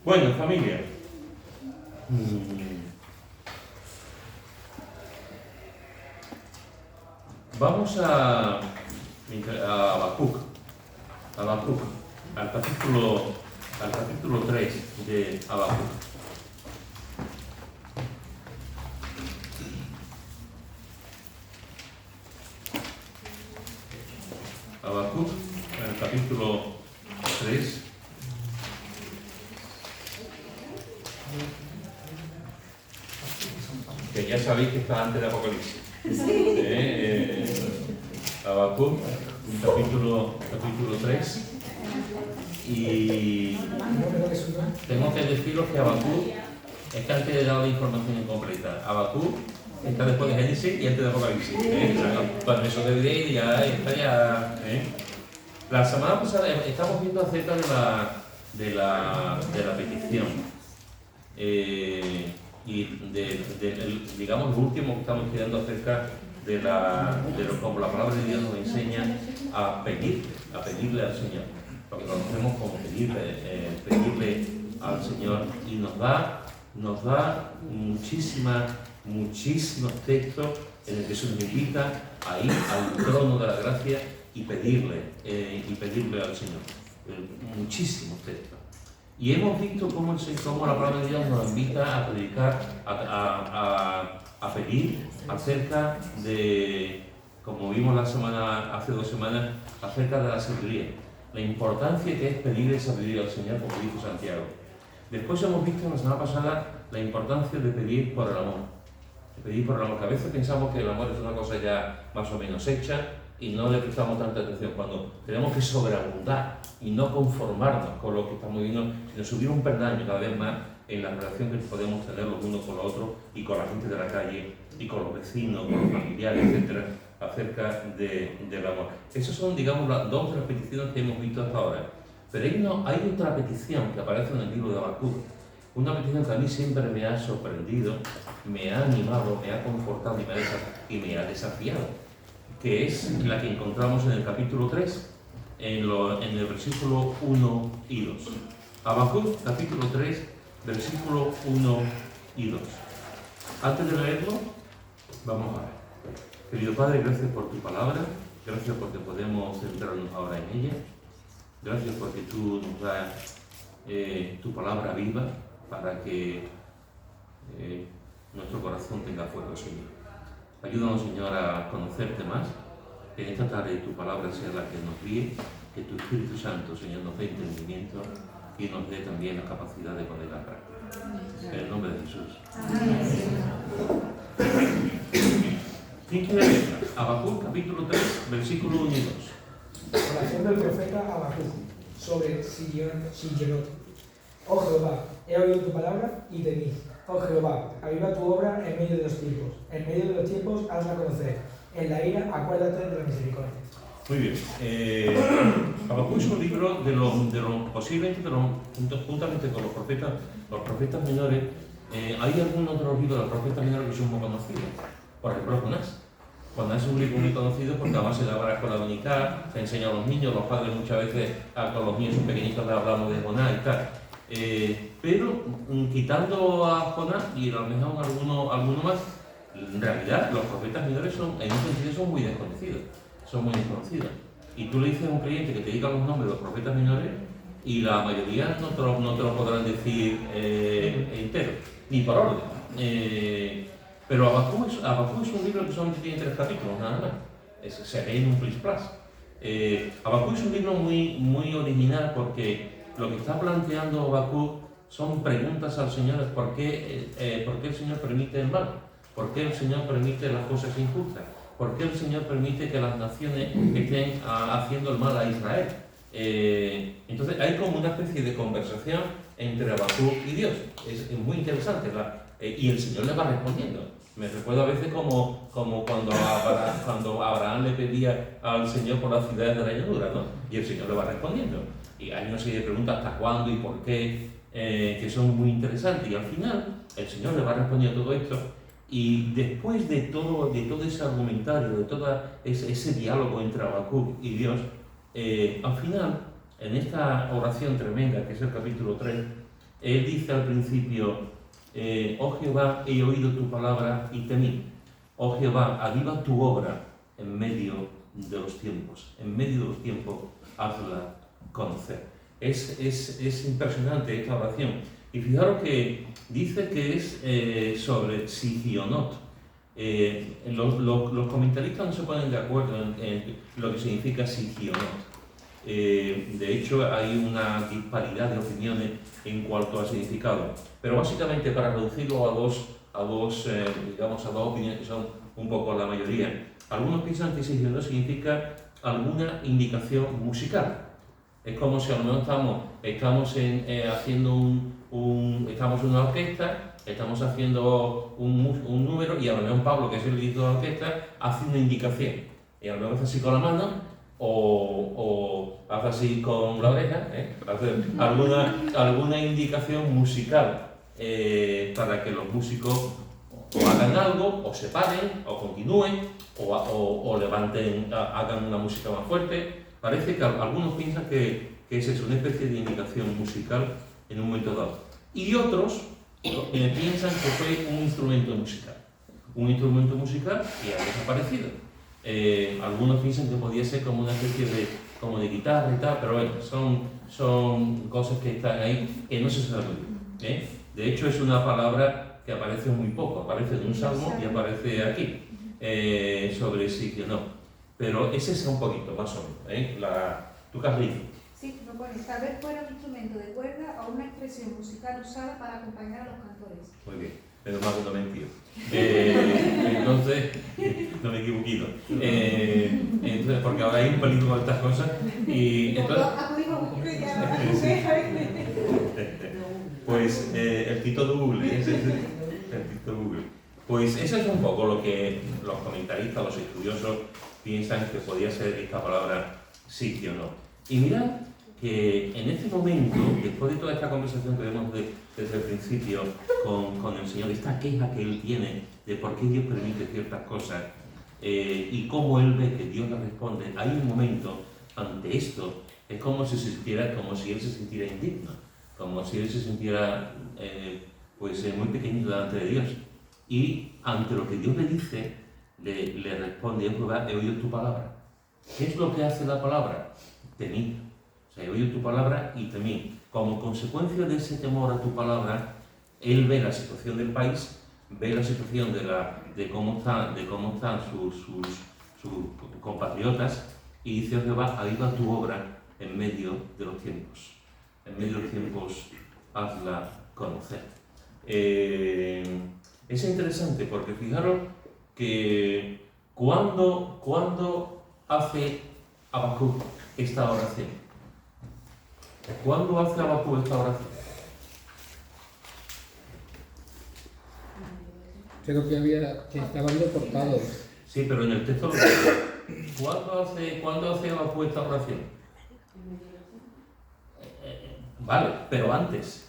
Bueno, familia, vamos a Habacuc, al capítulo 3 de Habacuc. Habacuc, el capítulo 3. Que ya sabéis que está antes de Apocalipsis. Habacuc, capítulo 3. Y tengo que deciros que Habacuc es que antes de dar la información incompleta. Habacuc está después de Génesis y antes de Apocalipsis. Cuando eso debería ya está ya. La semana pasada estamos viendo acerca de la petición. Y digamos, lo último que estamos estudiando acerca de como la palabra de Dios nos enseña a pedirle al Señor, lo que conocemos como pedirle al Señor, y nos da muchísimos textos en el que se nos invita a ir al trono de la gracia y pedirle al Señor. Muchísimos textos. Y hemos visto cómo la palabra de Dios nos invita a predicar, a pedir acerca de, como vimos hace 2 semanas, acerca de la sabiduría. La importancia que es pedirle sabiduría al Señor, como dijo Santiago. Después hemos visto la semana pasada la importancia de pedir por el amor. De pedir por el amor, que a veces pensamos que el amor es una cosa ya más o menos hecha y no le prestamos tanta atención, cuando tenemos que sobreabundar y no conformarnos con lo que estamos viendo, sino subir un peldaño cada vez más en la relación que podemos tener los unos con los otros y con la gente de la calle y con los vecinos, con los familiares, etcétera, acerca del amor. Esas son, digamos, dos de las peticiones que hemos visto hasta ahora. Pero hay otra petición que aparece en el libro de Habacuc, una petición que a mí siempre me ha sorprendido, me ha animado, me ha confortado y me ha desafiado, que es la que encontramos en el capítulo 3, en el versículo 1 y 2. Habacuc, capítulo 3, versículo 1 y 2. Antes de leerlo, vamos a ver. Querido Padre, gracias por tu palabra, gracias porque podemos centrarnos ahora en ella, gracias porque tú nos das tu palabra viva para que nuestro corazón tenga fuego, Señor. Ayúdanos, Señor, a conocerte más, que en esta tarde tu palabra sea la que nos guíe, que tu Espíritu Santo, Señor, nos dé entendimiento y nos dé también la capacidad de ponerla en práctica. En el nombre de Jesús. ¿Quién quiere leer? Habacuc, capítulo 3, versículo 1 y 2. Oración del profeta Habacuc sobre Sigionot. Oh Jehová, he oído tu palabra y temí. Oh Jehová, aviva tu obra en medio de los tiempos. En medio de los tiempos hazla conocer. En la ira acuérdate de la misericordia. Muy bien. Habacuc es un libro posiblemente juntamente con los profetas menores. Hay algunos de los libros de los profetas menores que son muy conocidos. Por ejemplo, Jonás. Jonás es un libro muy conocido porque además se da para la escuela dominical, se enseña a los niños, los padres muchas veces, con los niños son pequeñitos, les hablamos de Jonás y tal. Pero quitando a Jonás y a lo mejor alguno más, en realidad los profetas menores en un sentido son muy desconocidos. Y tú le dices a un creyente que te diga los nombres de los profetas menores y la mayoría no te lo podrán decir entero, ni por orden. Pero Habacuc es un libro que solamente tiene 3 capítulos, nada más. Se lee en un plis-plas. Habacuc es un libro muy original porque lo que está planteando Habacuc son preguntas al Señor. ¿Por qué el Señor permite el mal? ¿Por qué el Señor permite las cosas injustas? ¿Por qué el Señor permite que las naciones estén haciendo el mal a Israel? Entonces hay como una especie de conversación entre Habacuc y Dios. Es muy interesante, y el Señor le va respondiendo. Me recuerdo a veces como cuando Abraham le pedía al Señor por las ciudades de la llanura, ¿no? Y el Señor le va respondiendo. Y hay una serie de preguntas, ¿hasta cuándo y por qué? Que son muy interesantes. Y al final el Señor le va respondiendo todo esto. Y después de todo ese argumentario, de todo ese diálogo entre Habacuc y Dios, al final, en esta oración tremenda, que es el capítulo 3, Él dice al principio, oh Jehová, he oído tu palabra y temí. Oh Jehová, aviva tu obra en medio de los tiempos. En medio de los tiempos, hazla conocer. Es impresionante esta oración. Y fijaros que dice que es sobre Sigionot. Los comentaristas no se ponen de acuerdo en lo que significa Sigionot. De hecho, hay una disparidad de opiniones en cuanto al significado. Pero básicamente, para reducirlo a dos opiniones que son un poco la mayoría, algunos piensan que Sigionot significa alguna indicación musical. Es como si a lo mejor estamos haciendo estamos en una orquesta, estamos haciendo un número y a lo mejor Pablo, que es el director de la orquesta, hace una indicación. Y a lo mejor hace así con la mano o hace así con la oreja, hace alguna indicación musical para que los músicos o hagan algo, o se paren, o continúen, o levanten, hagan una música más fuerte. Parece que algunos piensan que es eso, una especie de indicación musical en un momento dado. Y otros piensan que fue un instrumento musical. Un instrumento musical y ha desaparecido. Algunos piensan que podía ser como una especie de guitarra y tal, pero bueno, son cosas que están ahí que no se sabe muy bien. De hecho, es una palabra que aparece muy poco, aparece en un salmo y aparece aquí, sobre Sigionot. Pero ese es un poquito, más o menos. ¿Tú qué has leído? Sí, propone, tal vez fuera un instrumento de cuerda o una expresión musical usada para acompañar a los cantores. Muy bien, menos mal que no he mentido. Entonces, no me he equivoquado. Entonces, porque ahora hay un peligro con estas cosas. Y entonces, pues el Tito de Google, el Tito de Google. Pues eso es un poco lo que los comentaristas, los estudiosos piensan que podía ser esta palabra Sigionot. Y mirad que en este momento, después de toda esta conversación que vemos desde el principio con el Señor, esta queja que Él tiene de por qué Dios permite ciertas cosas y cómo Él ve que Dios le responde, hay un momento ante esto, es como si Él se sintiera indigno, como si Él se sintiera muy pequeño delante de Dios. Y ante lo que Dios le dice, le responde, Jehová, he oído tu palabra. ¿Qué es lo que hace la palabra? Temí. O sea, he oído tu palabra y temí. Como consecuencia de ese temor a tu palabra, él ve la situación del país, ve la situación de cómo están sus compatriotas y dice, Jehová, aviva tu obra en medio de los tiempos. En medio de los tiempos, hazla conocer. Es interesante porque fijaros que cuando hace Habacuc esta oración. ¿Cuándo hace Habacuc esta oración? Creo que estaban deportados. Sí, pero en el texto lo dice. ¿Cuándo hace Habacuc esta oración? Vale, pero antes.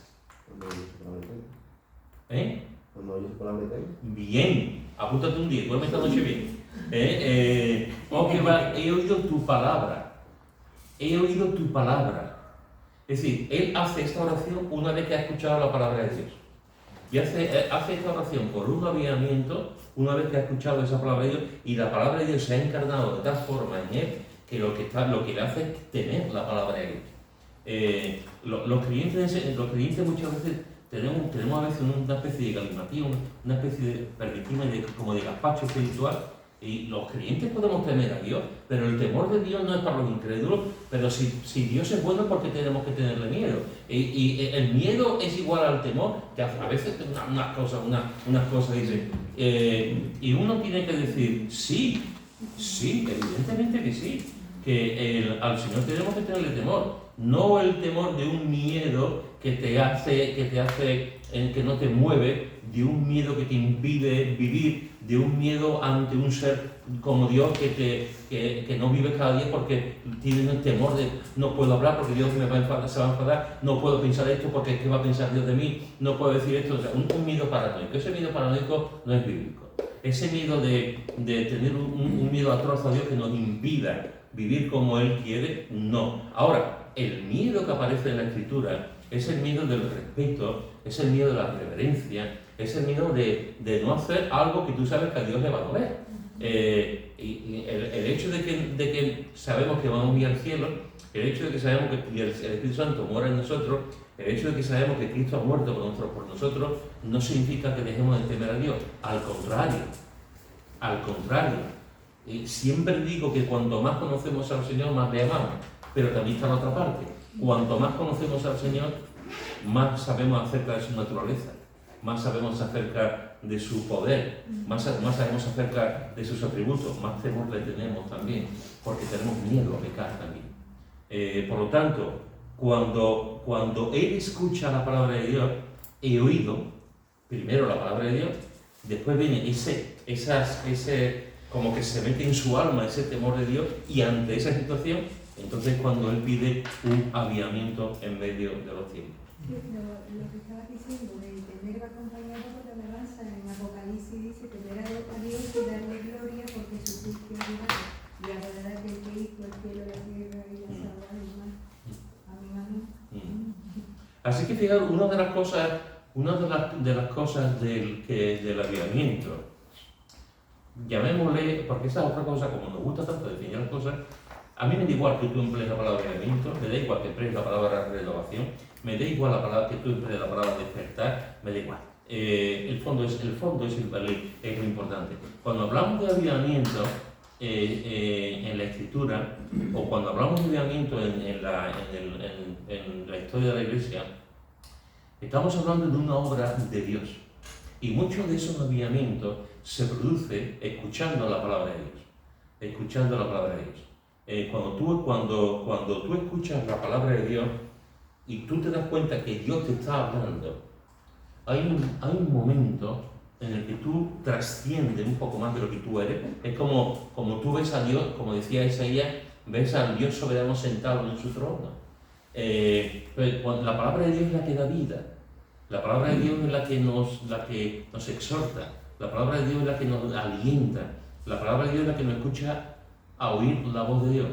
Cuando oyes palabra de Dios. Bien, apúntate un día, duerme esta noche bien. Oh Jehová, he oído tu palabra. He oído tu palabra. Es decir, él hace esta oración una vez que ha escuchado la palabra de Dios. Y hace esta oración por un avivamiento, una vez que ha escuchado esa palabra de Dios, y la palabra de Dios se ha encarnado de tal forma en él que lo que le hace es temer la palabra de Dios. Los creyentes muchas veces tenemos a veces una especie de galimatía, una especie de, permitidme, como de gazpacho espiritual, y los creyentes podemos temer a Dios, pero el temor de Dios no es para los incrédulos, pero si Dios es bueno, ¿por qué tenemos que tenerle miedo? Y el miedo es igual al temor, que a veces unas cosas dicen, y uno tiene que decir, sí, evidentemente que sí, que al Señor tenemos que tenerle temor, no el temor de un miedo que te hace, que no te mueve, de un miedo que te impide vivir, de un miedo ante un ser como Dios que no vive cada día porque tiene el temor de no puedo hablar porque Dios se va a enfadar, no puedo pensar esto porque ¿qué va a pensar Dios de mí? No puedo decir esto, o sea, un miedo paranoico. Ese miedo paranoico no es bíblico. Ese miedo de tener un miedo atroz a Dios que nos impida vivir como Él quiere, no. Ahora, el miedo que aparece en la Escritura es el miedo del respeto, es el miedo de la reverencia, es el miedo de no hacer algo que tú sabes que a Dios le va a doler. Y el hecho de que sabemos que vamos a ir al cielo, el hecho de que sabemos que el Espíritu Santo muere en nosotros, el hecho de que sabemos que Cristo ha muerto por nosotros, no significa que dejemos de temer a Dios. Al contrario. Siempre digo que cuanto más conocemos al Señor, más le amamos. Pero también está la otra parte. Cuanto más conocemos al Señor, más sabemos acerca de su naturaleza, más sabemos acerca de su poder, más sabemos acerca de sus atributos, más temor le tenemos también, porque tenemos miedo a pecar también. Por lo tanto, cuando él escucha la palabra de Dios, he oído primero la palabra de Dios, después viene ese como que se mete en su alma ese temor de Dios, y ante esa situación, entonces cuando él pide un avivamiento en medio de los tiempos. Sí, lo que estabas diciendo de tener va acompañado por la alabanza, en Apocalipsis dice tener a Dios y darle gloria porque su juicio es llegado, y adorar aquel que hizo el cielo, la tierra y las aguas del mar. Amén. Así que fijaros, una de las cosas del avivamiento, llamémosle, porque esa es otra cosa, como nos gusta tanto definir las cosas, a mí me da igual que tú emplees la palabra avivamiento, me da igual que emplees la palabra renovación, me da igual la palabra que tú emplees la palabra despertar, me da igual. El fondo es lo importante. Cuando hablamos de avivamiento en la Escritura, o cuando hablamos de avivamiento en la historia de la Iglesia, estamos hablando de una obra de Dios. Y mucho de esos avivamientos se produce escuchando la palabra de Dios. Escuchando la palabra de Dios. Cuando tú escuchas la palabra de Dios y tú te das cuenta que Dios te está hablando, hay un momento en el que tú trasciendes un poco más de lo que tú eres. Es como tú ves a Dios, como decía Isaías, ves al Dios soberano sentado en su trono. La palabra de Dios es la que da vida. La palabra de Dios es la que nos exhorta. La palabra de Dios es la que nos alienta. La palabra de Dios es la que nos escucha a oír la voz de Dios.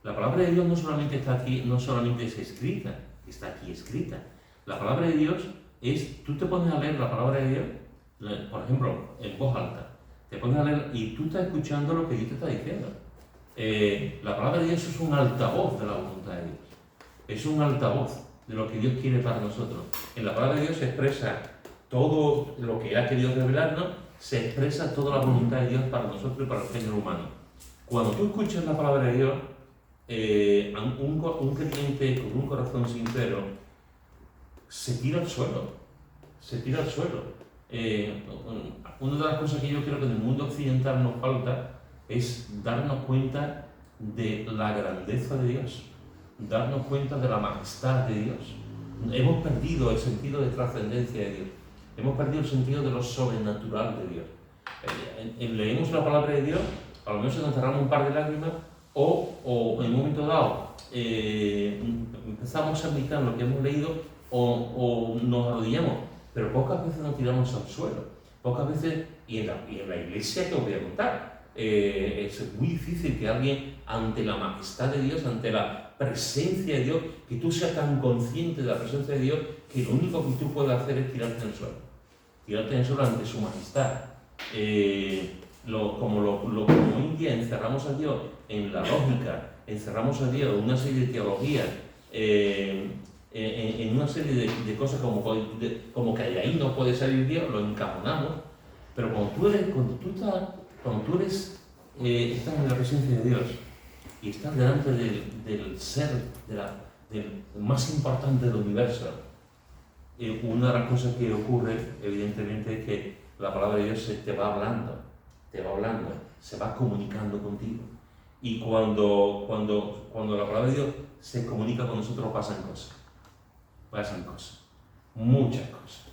La palabra de Dios no solamente está aquí, no solamente es escrita, está aquí escrita. La palabra de Dios es, tú te pones a leer la palabra de Dios, por ejemplo, en voz alta, te pones a leer y tú estás escuchando lo que Dios te está diciendo. La palabra de Dios es un altavoz de la voluntad de Dios. Es un altavoz de lo que Dios quiere para nosotros. En la palabra de Dios se expresa todo lo que ha querido revelarnos, se expresa toda la voluntad de Dios para nosotros y para el género humano. Cuando tú escuchas la palabra de Dios, un creyente con un corazón sincero se tira al suelo. Una de las cosas que yo creo que en el mundo occidental nos falta es darnos cuenta de la grandeza de Dios, darnos cuenta de la majestad de Dios. Hemos perdido el sentido de trascendencia de Dios, hemos perdido el sentido de lo sobrenatural de Dios. Leemos la palabra de Dios, a lo mejor nos cerramos un par de lágrimas, o en un momento dado empezamos a meditar lo que hemos leído, o nos arrodillamos, pero pocas veces nos tiramos al suelo. Pocas veces, y en la iglesia que os voy a contar, es muy difícil que alguien, ante la majestad de Dios, ante la presencia de Dios, que tú seas tan consciente de la presencia de Dios, que lo único que tú puedes hacer es tirarte en el suelo. Tirarte en el suelo ante su majestad. Como hoy en día encerramos a Dios en la lógica, encerramos a Dios en una serie de teologías, en una serie de cosas como que de ahí no puede salir Dios, lo encajonamos. Pero cuando tú estás en la presencia de Dios y estás delante del ser, del más importante del universo, una de las cosas que ocurre, evidentemente, es que la palabra de Dios te va hablando, se va comunicando contigo. Y cuando la palabra de Dios se comunica con nosotros, pasan cosas, muchas cosas.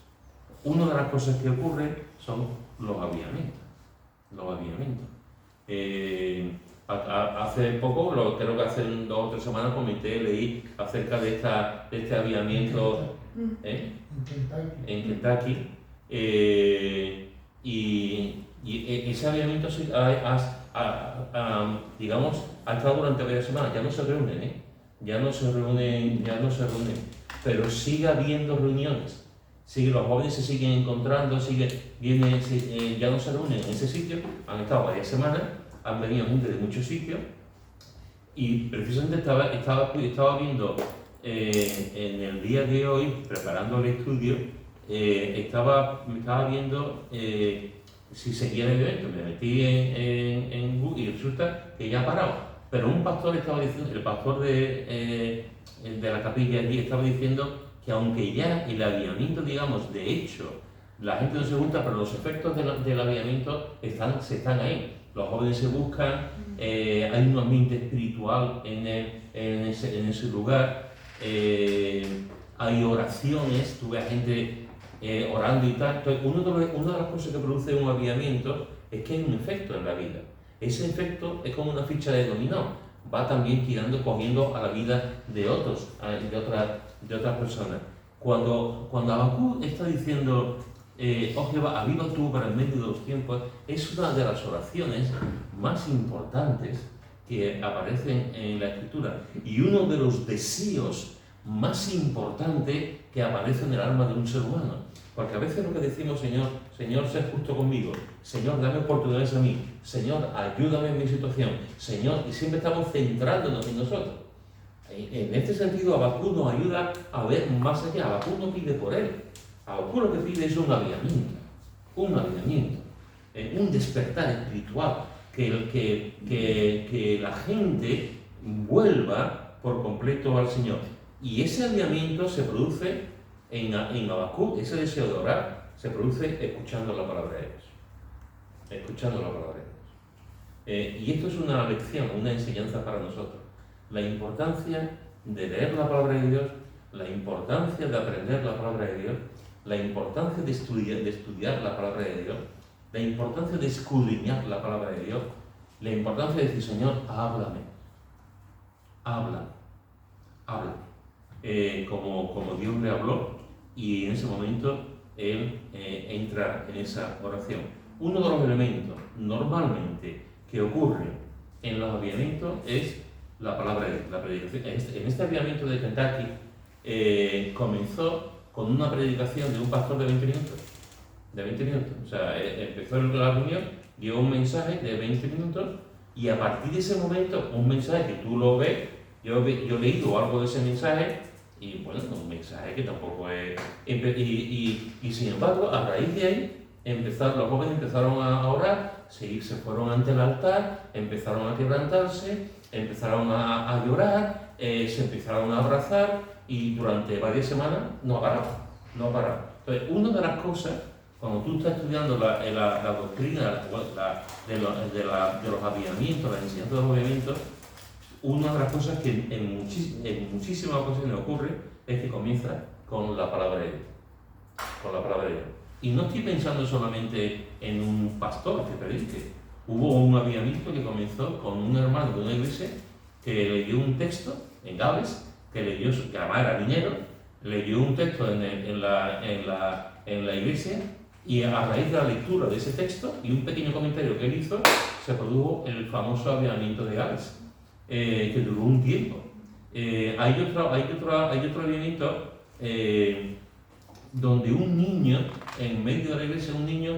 Una de las cosas que ocurre son los avivamientos. Hace poco, creo que hace 2 o 3 semanas, leí acerca de este avivamiento en Kentucky. Y ese avivamiento ha estado durante varias semanas. Ya no se reúnen, ya no se reúnen, pero sigue habiendo reuniones. Los jóvenes se siguen encontrando, ya no se reúnen en ese sitio, han estado varias semanas, han venido gente de muchos sitios y precisamente estaba viendo en el día de hoy, preparando el estudio, me estaba viendo si seguía el evento, me metí en Google y resulta que ya ha parado. Pero un pastor estaba diciendo, el pastor de la capilla allí estaba diciendo que aunque ya el avivamiento, digamos, de hecho, la gente no se gusta, pero los efectos del avivamiento se están ahí. Los jóvenes se buscan, hay un ambiente espiritual en ese lugar, hay oraciones, tú ves a gente orando y tal. Entonces, una de las cosas que produce un avivamiento es que hay un efecto en la vida. Ese efecto es como una ficha de dominó, va también cogiendo a la vida de otros, de otras personas. Cuando Habacuc está diciendo, oh Jehová, aviva tu obra en medio de los tiempos, es una de las oraciones más importantes que aparecen en la Escritura y uno de los deseos más importantes que aparece en el alma de un ser humano. Porque a veces lo que decimos, Señor, sé justo conmigo, Señor, dame oportunidades a mí, Señor, ayúdame en mi situación, Señor, y siempre estamos centrándonos en nosotros. En este sentido, Habacuc nos ayuda a ver más allá. Habacuc no pide por él. Habacuc lo que pide es un avivamiento, un despertar espiritual, que la gente vuelva por completo al Señor. Y ese avivamiento se produce en Habacuc, ese deseo de orar, se produce escuchando la palabra de Dios. Y esto es una lección, una enseñanza para nosotros. La importancia de leer la palabra de Dios, la importancia de aprender la palabra de Dios, la importancia de estudiar la palabra de Dios, la importancia de escudriñar la palabra de Dios, la importancia de decir, Señor, háblame, como Dios le habló, y en ese momento él entra en esa oración. Uno de los elementos normalmente que ocurre en los avivamientos es la palabra de Dios, la predicación. En este avivamiento de Kentucky comenzó con una predicación de un pastor de 20 minutos. O sea, empezó la reunión, dio un mensaje de 20 minutos y a partir de ese momento, un mensaje que tú lo ves, yo he leído algo de ese mensaje y bueno, un mensaje que tampoco es... Y sin embargo, a raíz de ahí, los jóvenes empezaron a orar, se fueron ante el altar, empezaron a quebrantarse, empezaron a llorar, se empezaron a abrazar y durante varias semanas no ha parado. Entonces, una de las cosas, cuando tú estás estudiando la doctrina de los avivamientos, la enseñanza de los avivamientos, una de las cosas que en muchísimas ocasiones ocurre es que comienza con la palabra de Dios. Y no estoy pensando solamente en un pastor que predique. Hubo un avivamiento que comenzó con un hermano de una iglesia que leyó un texto en Gales, que además era minero, leyó un texto en la iglesia y a raíz de la lectura de ese texto y un pequeño comentario que él hizo, se produjo el famoso avivamiento de Gales. Que duró un tiempo. Hay otro avivamiento donde un niño, en medio de la iglesia, un niño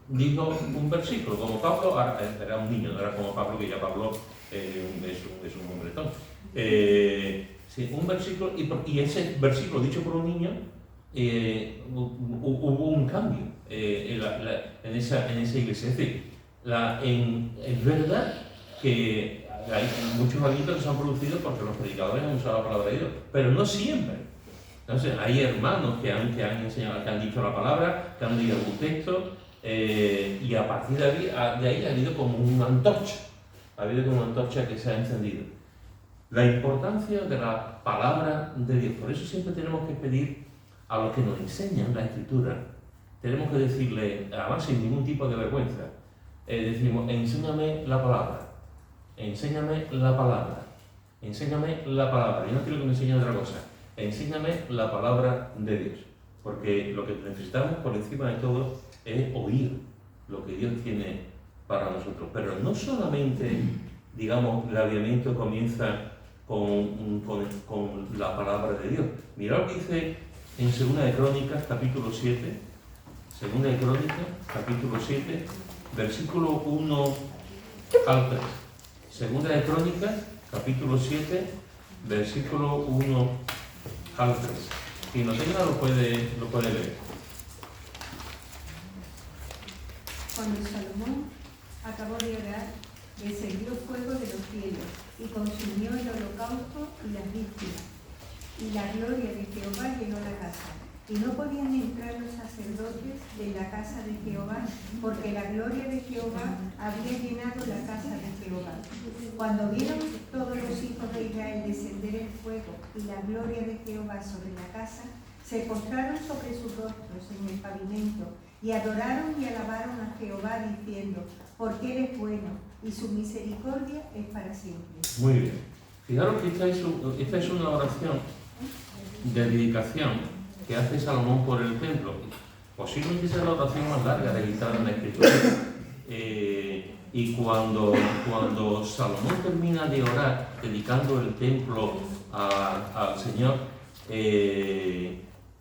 dijo un versículo, como Pablo, era un niño, no era como Pablo, que ya Pablo es un hombretón. Sí, un versículo, y ese versículo dicho por un niño, hubo un cambio en esa iglesia. Es decir, es verdad que hay muchos avivamientos que se han producido porque los predicadores han usado la palabra de Dios, pero no siempre. Entonces, hay hermanos que han enseñado, que han dicho la palabra, que han leído algún texto, y a partir de ahí ha habido como una antorcha, que se ha encendido. La importancia de la palabra de Dios. Por eso siempre tenemos que pedir a los que nos enseñan la Escritura, tenemos que decirle, además sin ningún tipo de vergüenza, decimos, enséñame la palabra. Enséñame la palabra. Yo no quiero que me enseñe otra cosa. Enséñame la palabra de Dios. Porque lo que necesitamos por encima de todo es oír lo que Dios tiene para nosotros. Pero no solamente, digamos, el avivamiento comienza con la palabra de Dios. Mirad lo que dice en 2 de Crónicas, capítulo 7, 2 de Crónicas, capítulo 7, versículo 1 al 3. 2 de Crónicas, capítulo 7, versículo 1 al 3. Quien lo tenga lo puede ver. Cuando Salomón acabó de orar, descendió fuego de los cielos y consumió el holocausto y las víctimas. Y la gloria de Jehová llenó la casa. Y no podían entrar los sacerdotes en la casa de Jehová, porque la gloria de Jehová había llenado la casa de Jehová. Cuando vieron todos los hijos de Israel descender el fuego y la gloria de Jehová sobre la casa, se postraron sobre sus rostros en el pavimento y adoraron y alabaron a Jehová diciendo, porque Él es bueno y su misericordia es para siempre. Muy bien. Fijaros que esta es una oración de dedicación que hace Salomón por el templo. Posiblemente sea la oración más larga registrada en la Escritura. Y cuando Salomón termina de orar, dedicando el templo al Señor,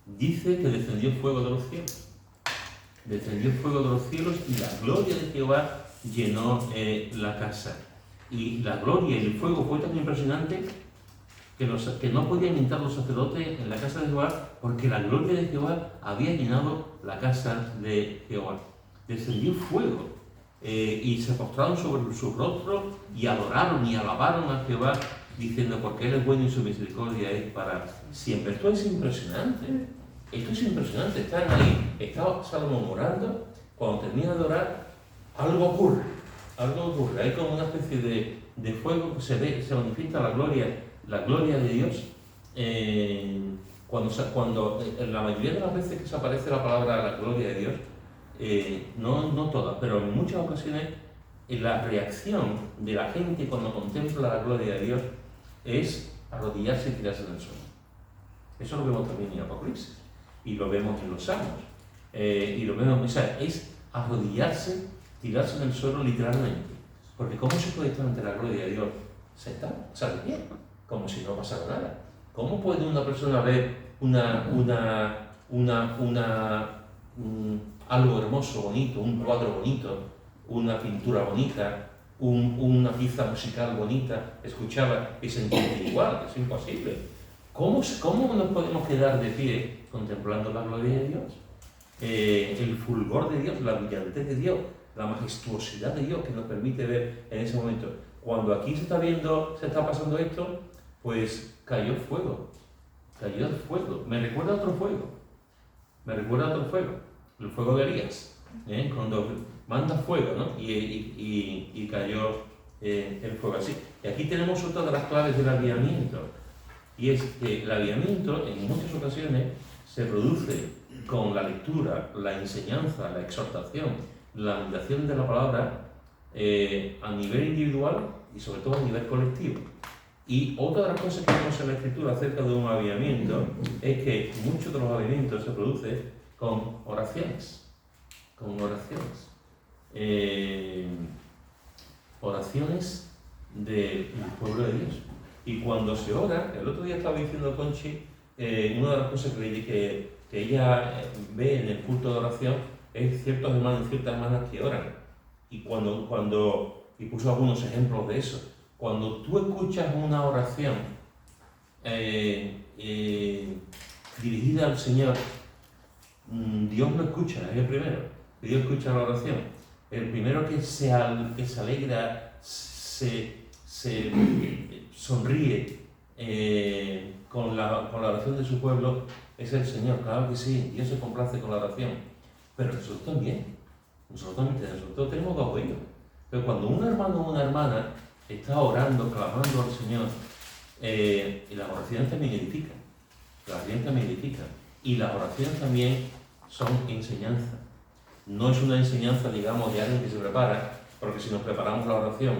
dice que descendió fuego de los cielos. Descendió fuego de los cielos y la gloria de Jehová llenó la casa. Y la gloria y el fuego fue tan impresionante que no podían entrar los sacerdotes en la casa de Jehová porque la gloria de Jehová había llenado la casa de Jehová. Descendió fuego y se postraron sobre su rostro y adoraron y alabaron a Jehová diciendo, porque Él es bueno y su misericordia es para siempre. Esto es impresionante. Esto es impresionante. Están ahí, está Salomón orando, cuando termina de orar, algo ocurre. Hay como una especie de fuego que se manifiesta la gloria de Dios. Cuando la mayoría de las veces que se aparece la palabra la gloria de Dios, no todas, pero en muchas ocasiones la reacción de la gente cuando contempla la gloria de Dios es arrodillarse y tirarse en el suelo. Eso lo vemos también en Apocalipsis y lo vemos en los Salmos. O sea, es arrodillarse, tirarse en el suelo literalmente. Porque ¿cómo se puede estar ante la gloria de Dios sentado? O sea, de pie, como si no pasara nada. ¿Cómo puede una persona ver algo hermoso, bonito, un cuadro bonito, una pintura bonita, una pieza musical bonita, escucharla y sentirse igual? Es imposible. ¿Cómo nos podemos quedar de pie contemplando la gloria de Dios? El fulgor de Dios, la brillantez de Dios, la majestuosidad de Dios que nos permite ver en ese momento. Cuando aquí se está pasando esto, pues cayó el fuego. Me recuerda a otro fuego. El fuego de Elías, cuando manda fuego, ¿no? Y cayó el fuego así. Y aquí tenemos otra de las claves del avivamiento. Y es que el avivamiento en muchas ocasiones se produce con la lectura, la enseñanza, la exhortación, la meditación de la palabra a nivel individual y sobre todo a nivel colectivo. Y otra de las cosas que vemos en la Escritura acerca de un avivamiento es que muchos de los avivamientos se producen con oraciones. Oraciones del pueblo de Dios. Y cuando se ora, el otro día estaba diciendo Conchi, una de las cosas que ella ve en el culto de oración es ciertos hermanos y ciertas hermanas que oran. Y y puso algunos ejemplos de eso. Cuando tú escuchas una oración dirigida al Señor, Dios lo escucha, es el primero. Dios escucha la oración. El primero que se alegra, se sonríe con la oración de su pueblo es el Señor. Claro que sí, Dios se complace con la oración. Pero nosotros también. Nosotros tenemos dos oídos. Pero cuando un hermano o una hermana está orando, clamando al Señor, y las oraciones también edifican. Y las oraciones también son enseñanza. No es una enseñanza, digamos, de alguien que se prepara, porque si nos preparamos la oración,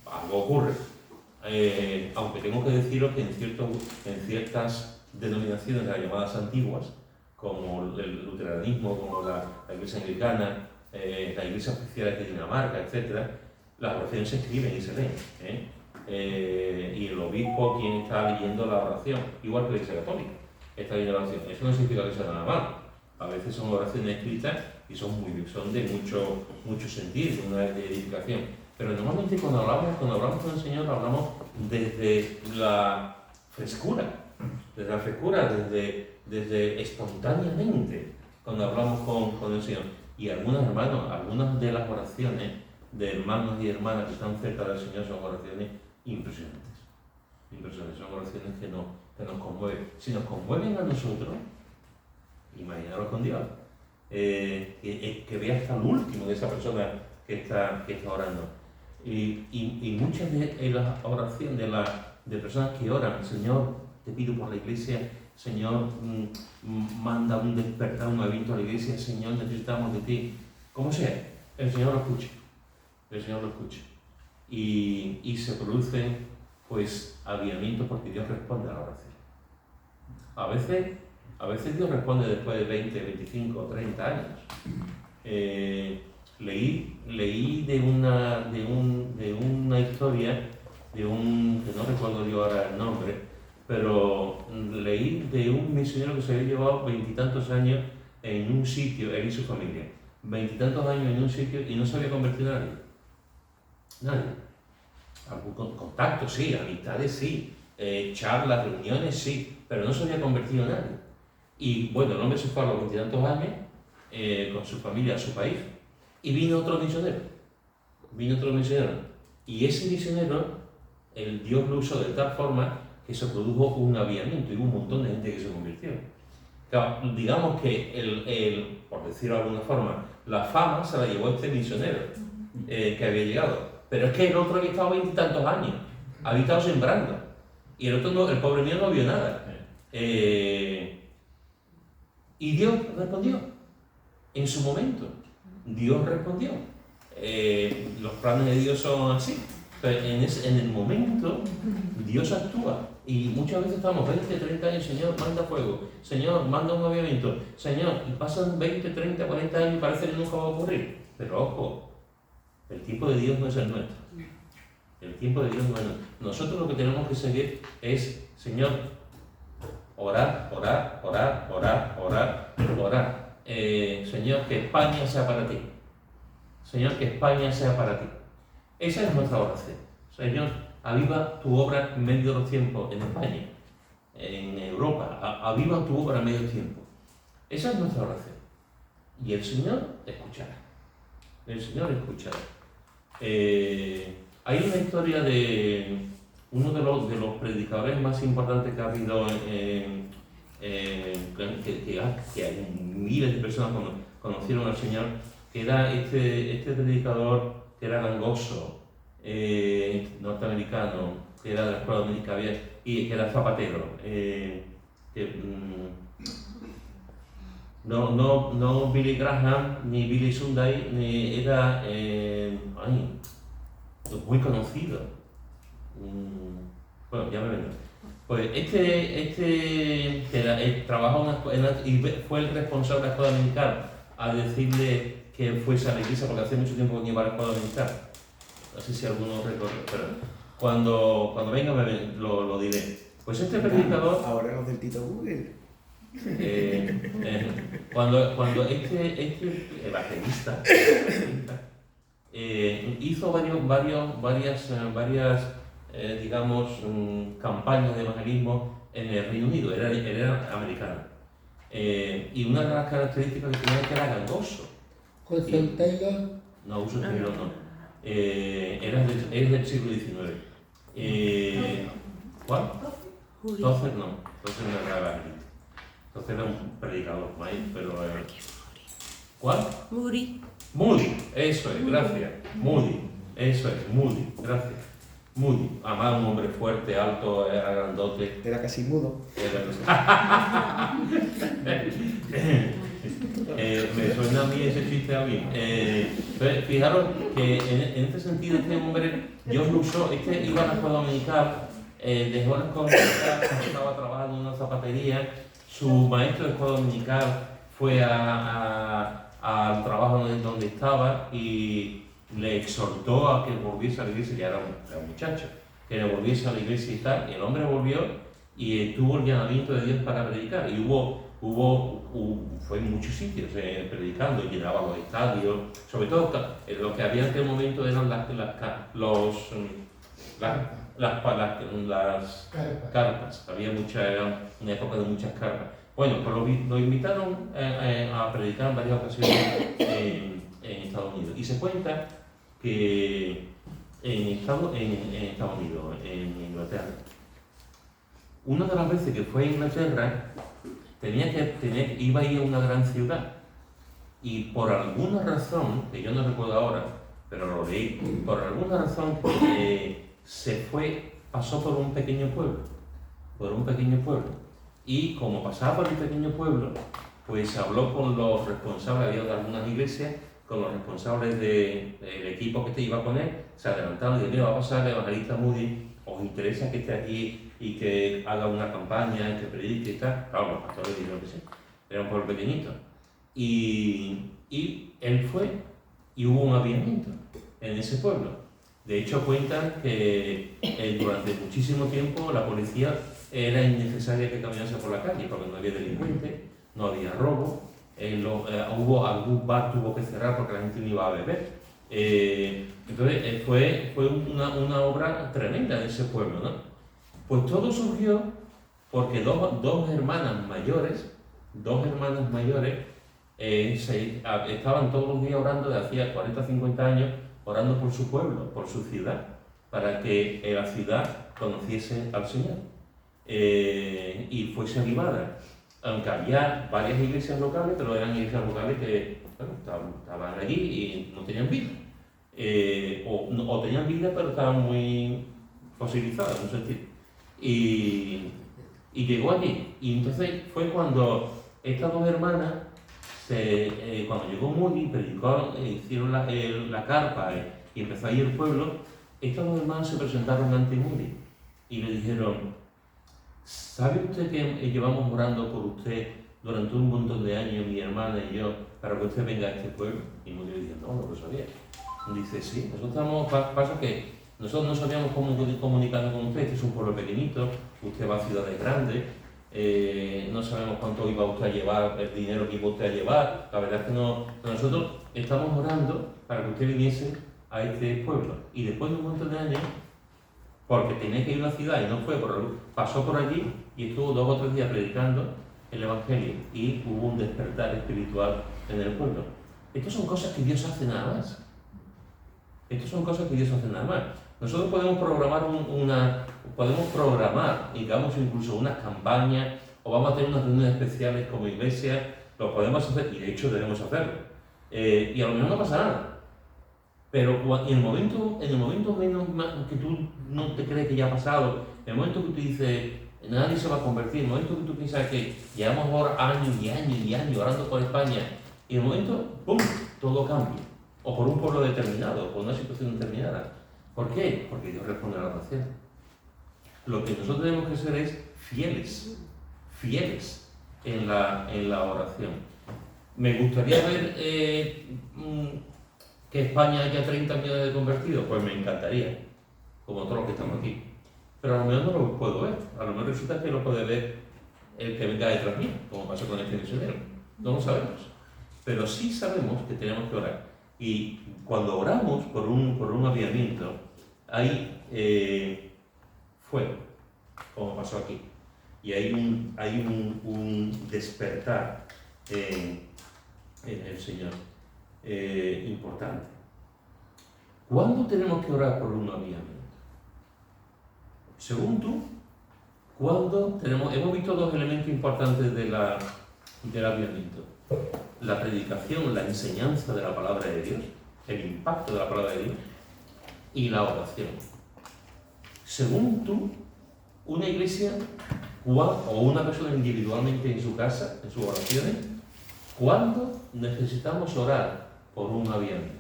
algo ocurre. Aunque tengo que deciros que en ciertas denominaciones de las llamadas antiguas, como el luteranismo, como la iglesia anglicana, la iglesia oficial de Dinamarca, etc., las oraciones se escriben y se leen. y el obispo quien está leyendo la oración, igual que la Iglesia Católica, está leyendo la oración. Eso no significa que sea nada malo. A veces son oraciones escritas y son de mucho sentido, una de edificación. Pero normalmente cuando hablamos con el Señor, hablamos desde la frescura, desde espontáneamente, cuando hablamos con el Señor. Y algunas de las oraciones de hermanos y hermanas que están cerca del Señor son oraciones impresionantes. Son oraciones que nos conmueven. Si nos conmueven a nosotros, imaginaros con Dios, que vea hasta el último de esa persona que está orando. Y muchas de las oraciones de personas que oran, Señor, te pido por la iglesia, Señor, manda un despertar, un aviento a la iglesia, Señor, necesitamos de ti. Como sea, el Señor lo escucha. Y se producen, pues, avivamientos porque Dios responde a la oración. A veces Dios responde después de 20, 25, 30 años. Leí de una historia que no recuerdo yo ahora el nombre, pero leí de un misionero que se había llevado 20 y tantos años en un sitio, él y su familia, 20 y tantos años en un sitio y no se había convertido en nadie. Algún contacto sí, amistades sí, charlas, reuniones sí, pero no se había convertido en nadie. Y bueno, el hombre se fue a los 20 y tantos años con su familia a su país y vino otro misionero. Y ese misionero, el Dios lo usó de tal forma que se produjo un avivamiento y hubo un montón de gente que se convirtió. Claro, digamos que, por decirlo de alguna forma, la fama se la llevó este misionero que había llegado. Pero es que el otro había estado 20 y tantos años, había estado sembrando. Y el otro, el pobre mío, no vio nada. Y Dios respondió. En su momento, Dios respondió. Los planes de Dios son así. Pero en el momento, Dios actúa. Y muchas veces estamos 20, 30 años, Señor, manda fuego. Señor, manda un avivamiento. Señor, y pasan 20, 30, 40 años y parece que nunca va a ocurrir. Pero ojo, el tiempo de Dios no es el nuestro. Nosotros lo que tenemos que seguir es, Señor, orar. Señor, que España sea para ti. Esa es nuestra oración. Señor, aviva tu obra en medio de los tiempos en España, en Europa. Aviva tu obra en medio de los tiempos. Esa es nuestra oración. Y el Señor escuchará. Hay una historia de uno de los predicadores más importantes que ha habido que hay miles de personas conocieron al Señor, que era este predicador que era gangoso, norteamericano, que era de la escuela dominica y que era zapatero. No Billy Graham ni Billy Sunday, era muy conocido. Bueno, ya me vendrá. Pues que trabajó y fue el responsable de la escuela dominical a decirle que fuese a la iglesia, porque hace mucho tiempo que no iba a la escuela dominical. No sé si alguno recuerda, pero cuando venga lo diré. Pues este predicador... Ahora los del Tito Google. Cuando este evangelista hizo varias digamos, campañas de evangelismo en el Reino Unido, era americano. Y una de las características que tenía es que era gangoso. Wilson Taylor. No, Wilson Taylor no. Es del siglo XIX. ¿Cuál? Entonces no era evangelista. Entonces era un predicador, pero... ¿Cuál? Moody, eso es, gracias. Moody, gracias. Moody, además un hombre fuerte, alto, era grandote. Era casi mudo. Me suena a mí ese chiste a mí. Fijaros que en este sentido este hombre, Dios lo usó, iba a la escuela dominical, dejó la escuela dominical, estaba trabajando en una zapatería, su maestro de escuela dominical fue al trabajo donde estaba y le exhortó a que volviese a la iglesia, ya era un muchacho, que volviese a la iglesia y tal, y el hombre volvió y tuvo el llamamiento de Dios para predicar, y fue en muchos sitios predicando, llenaba los estadios, sobre todo lo que había en aquel momento eran las carpas, había era una época de muchas carpas. Bueno, pues lo invitaron a predicar en varias ocasiones en Estados Unidos, y se cuenta que en Estados Unidos, en Inglaterra, una de las veces que fue a Inglaterra, iba a ir a una gran ciudad, y por alguna razón, que yo no recuerdo ahora, pero lo leí, por alguna razón pasó por un pequeño pueblo, y como pasaba por un pequeño pueblo, pues habló con los responsables, había de algunas iglesias, con los responsables del equipo que te iba a poner, se adelantaron y dijeron: va a pasar el evangelista Moody, ¿os interesa que esté aquí y que haga una campaña, que predique y tal? Claro, los pastores dijeron que sí, era un pueblo pequeñito. Y él fue y hubo un avivamiento en ese pueblo. De hecho, cuentan que durante muchísimo tiempo la policía era innecesaria que caminase por la calle, porque no había delincuentes, no había robo, hubo algún bar tuvo que cerrar porque la gente no iba a beber. Entonces fue una obra tremenda en ese pueblo, ¿no? Pues todo surgió porque dos hermanas mayores estaban todos los días orando, de hacía 40 o 50 años, orando por su pueblo, por su ciudad, para que la ciudad conociese al Señor y fuese animada. Aunque había varias iglesias locales, pero eran iglesias locales que estaban allí y no tenían vida. O tenían vida, pero estaban muy fosilizadas en un sentido. Y llegó allí. Y entonces fue cuando estas dos hermanas, cuando llegó Moody, predicó, hicieron la carpa y empezó a ir el pueblo, estas dos hermanas se presentaron ante Moody y le dijeron: ¿sabe usted que llevamos orando por usted durante un montón de años, mi hermana y yo, para que usted venga a este pueblo? Y Moody le dijo: no lo sabía. Y dice: sí, pasa que nosotros no sabíamos cómo comunicarnos con usted, este es un pueblo pequeñito, usted va a ciudades grandes, no sabemos cuánto iba usted a llevar, el dinero que iba usted a llevar, la verdad es que no, nosotros estamos orando para que usted viniese a este pueblo. Y después de un montón de años, porque tenía que ir a la ciudad y no fue, pasó por allí y estuvo 2 o 3 días predicando el Evangelio, y hubo un despertar espiritual en el pueblo. Estas son cosas que Dios hace nada más. Nosotros podemos programar, digamos, incluso unas campañas, o vamos a tener unas reuniones especiales como iglesia, lo podemos hacer, y de hecho debemos hacerlo. Y a lo mejor no pasa nada. Pero en el momento menos que tú no te crees que ya ha pasado, en el momento que tú dices: nadie se va a convertir, en el momento que tú piensas que llevamos ahora años y años y años orando por España, y en el momento, ¡pum!, todo cambia. O por un pueblo determinado, o por una situación determinada. ¿Por qué? Porque Dios responde a la oración. Lo que nosotros tenemos que ser es fieles en la oración. ¿Me gustaría ver que España haya 30 millones de convertidos? Pues me encantaría, como todos los que estamos aquí. Pero a lo mejor no lo puedo ver. A lo mejor resulta que lo puede ver el que venga detrás mío, como pasó con este misionero. No lo sabemos. Pero sí sabemos que tenemos que orar. Y cuando oramos por un avivamiento, hay fuego, como pasó aquí. Y hay un despertar en el Señor importante. ¿Cuándo tenemos que orar por un avivamiento? Según tú, ¿cuándo tenemos? Hemos visto 2 elementos importantes del avivamiento: la predicación, la enseñanza de la palabra de Dios, el impacto de la palabra de Dios, y la oración. Según tú, una iglesia o una persona individualmente en su casa, en sus oraciones, ¿cuándo necesitamos orar por un avivamiento?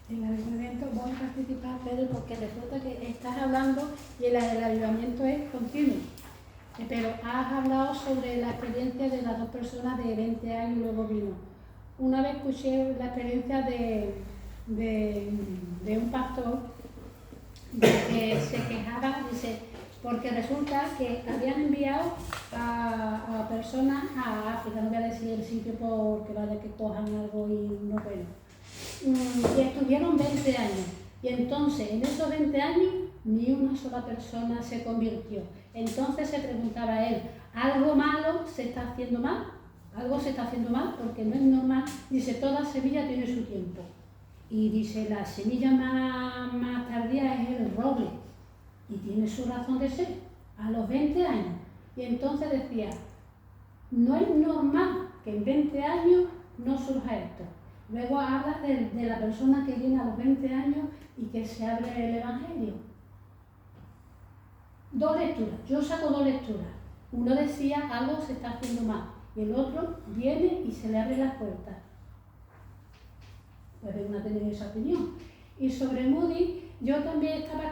El avivamiento, voy a participar, Pedro, porque resulta que estás hablando y el avivamiento es continuo. Pero has hablado sobre la experiencia de las 2 personas de 20 años y luego vino una vez escuché la experiencia de un pastor que se quejaba, dice, porque resulta que habían enviado a personas a África, no voy a decir el sitio porque vaya que cojan algo y no bueno, y estuvieron 20 años, y entonces en esos 20 años ni una sola persona se convirtió. Entonces se preguntaba él, ¿algo malo se está haciendo mal? Algo se está haciendo mal porque no es normal. Dice, toda semilla tiene su tiempo. Y dice, la semilla más tardía es el roble. Y tiene su razón de ser, a los 20 años. Y entonces decía, no es normal que en 20 años no surja esto. Luego habla de la persona que viene a los 20 años y que se abre el Evangelio. 2 lecturas, yo saco 2 lecturas. Uno decía, algo se está haciendo mal. Y el otro viene y se le abre las puertas. Puede una tener esa opinión. Y sobre Moody, yo también estaba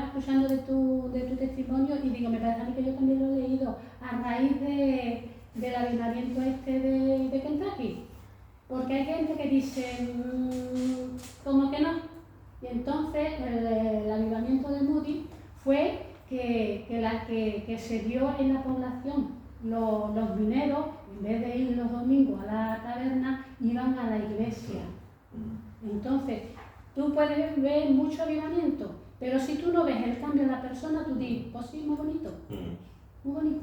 escuchando de tu testimonio y digo, me parece a mí que yo también lo he leído a raíz del avivamiento de Kentucky. Porque hay gente que dice, ¿cómo que no? Y entonces el avivamiento de Moody fue que se dio en la población. Los mineros, en vez de ir los domingos a la taberna, iban a la iglesia. Entonces, tú puedes ver mucho avivamiento, pero si tú no ves el cambio en la persona, tú dices, pues sí, muy bonito, muy bonito.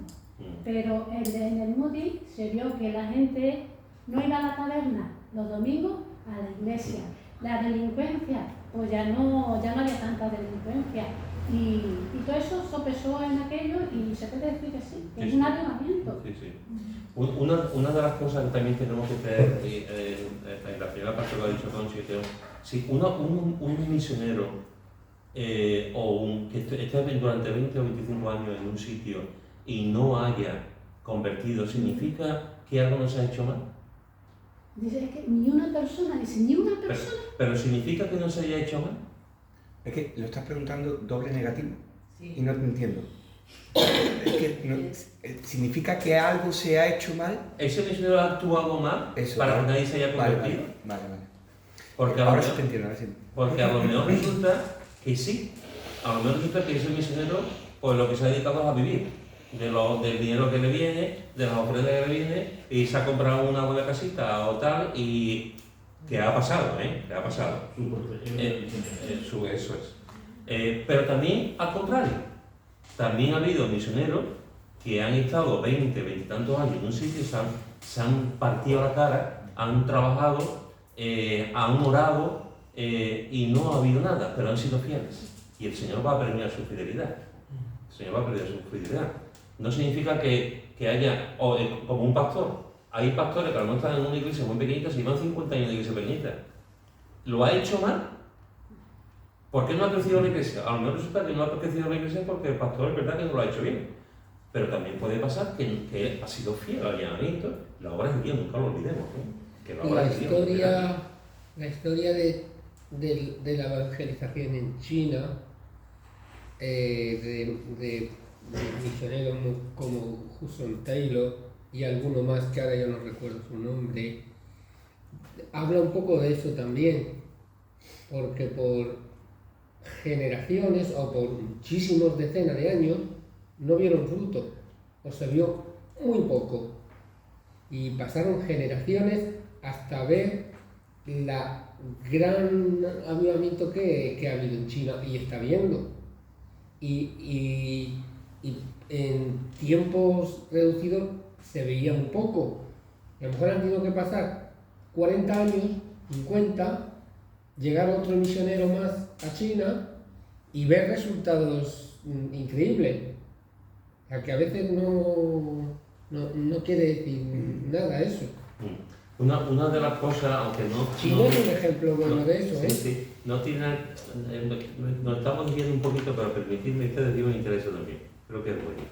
Pero en el Moody se vio que la gente no iba a la taberna los domingos, a la iglesia. La delincuencia, pues ya no había tanta delincuencia. Y todo eso sopesó en aquello y se puede decir que sí, que es un avivamiento. Sí, sí. Una de las cosas que también tenemos que tener, en la primera parte lo ha dicho Conchito, si un misionero que esté durante 20 o 25 años en un sitio y no haya convertido, ¿significa que algo no se ha hecho mal? Dice, es que ni una persona. Pero ¿significa que no se haya hecho mal? Es que lo estás preguntando doble negativo Sí. y no te entiendo. Es que ¿significa que algo se ha hecho mal? ¿Ese misionero ha actuado mal Eso, para vale. que nadie se haya convertido? Vale. Porque Ahora sí te entiendo, ahora sí. Porque a lo mejor resulta que sí. A lo mejor resulta que ese misionero, pues lo que se ha dedicado es a vivir. Del dinero que le viene, de las ofrendas que le viene, y se ha comprado una buena casita o tal, y que ha pasado, que ha pasado. Eso es. Pero también al contrario, también ha habido misioneros que han estado 20 y tantos años en un sitio, se han partido la cara, han trabajado, han orado y no ha habido nada, pero han sido fieles. Y el Señor va a premiar su fidelidad. El Señor va a premiar su fidelidad. No significa que haya, como un pastor. Hay pastores que a lo mejor están en una iglesia muy pequeñita, se llevan 50 años de iglesia pequeñita. ¿Lo ha hecho mal? ¿Por qué no ha crecido la iglesia? A lo mejor resulta que no ha crecido la iglesia porque el pastor es verdad que no lo ha hecho bien. Pero también puede pasar que él ha sido fiel al llamamiento. La obra de Dios, nunca lo olvidemos. Que la obra de Dios, La historia de la evangelización en China, de misioneros como Hudson Taylor y alguno más que ahora yo no recuerdo su nombre, habla un poco de eso también, porque por generaciones o por muchísimos decenas de años no vieron fruto, o se vio muy poco, y pasaron generaciones hasta ver la gran avivamiento que ha habido en China y está habiendo, y en tiempos reducidos se veía un poco, y a lo mejor han tenido que pasar 40 años, 50, llegar otro misionero más a China y ver resultados increíbles. O sea, que a veces no quiere decir nada eso. Una de las cosas, aunque no... China es un ejemplo bueno de eso, Sí, no tiene... nos estamos viendo un poquito, pero permitidme que ustedes digan un interés también. Creo que es bueno.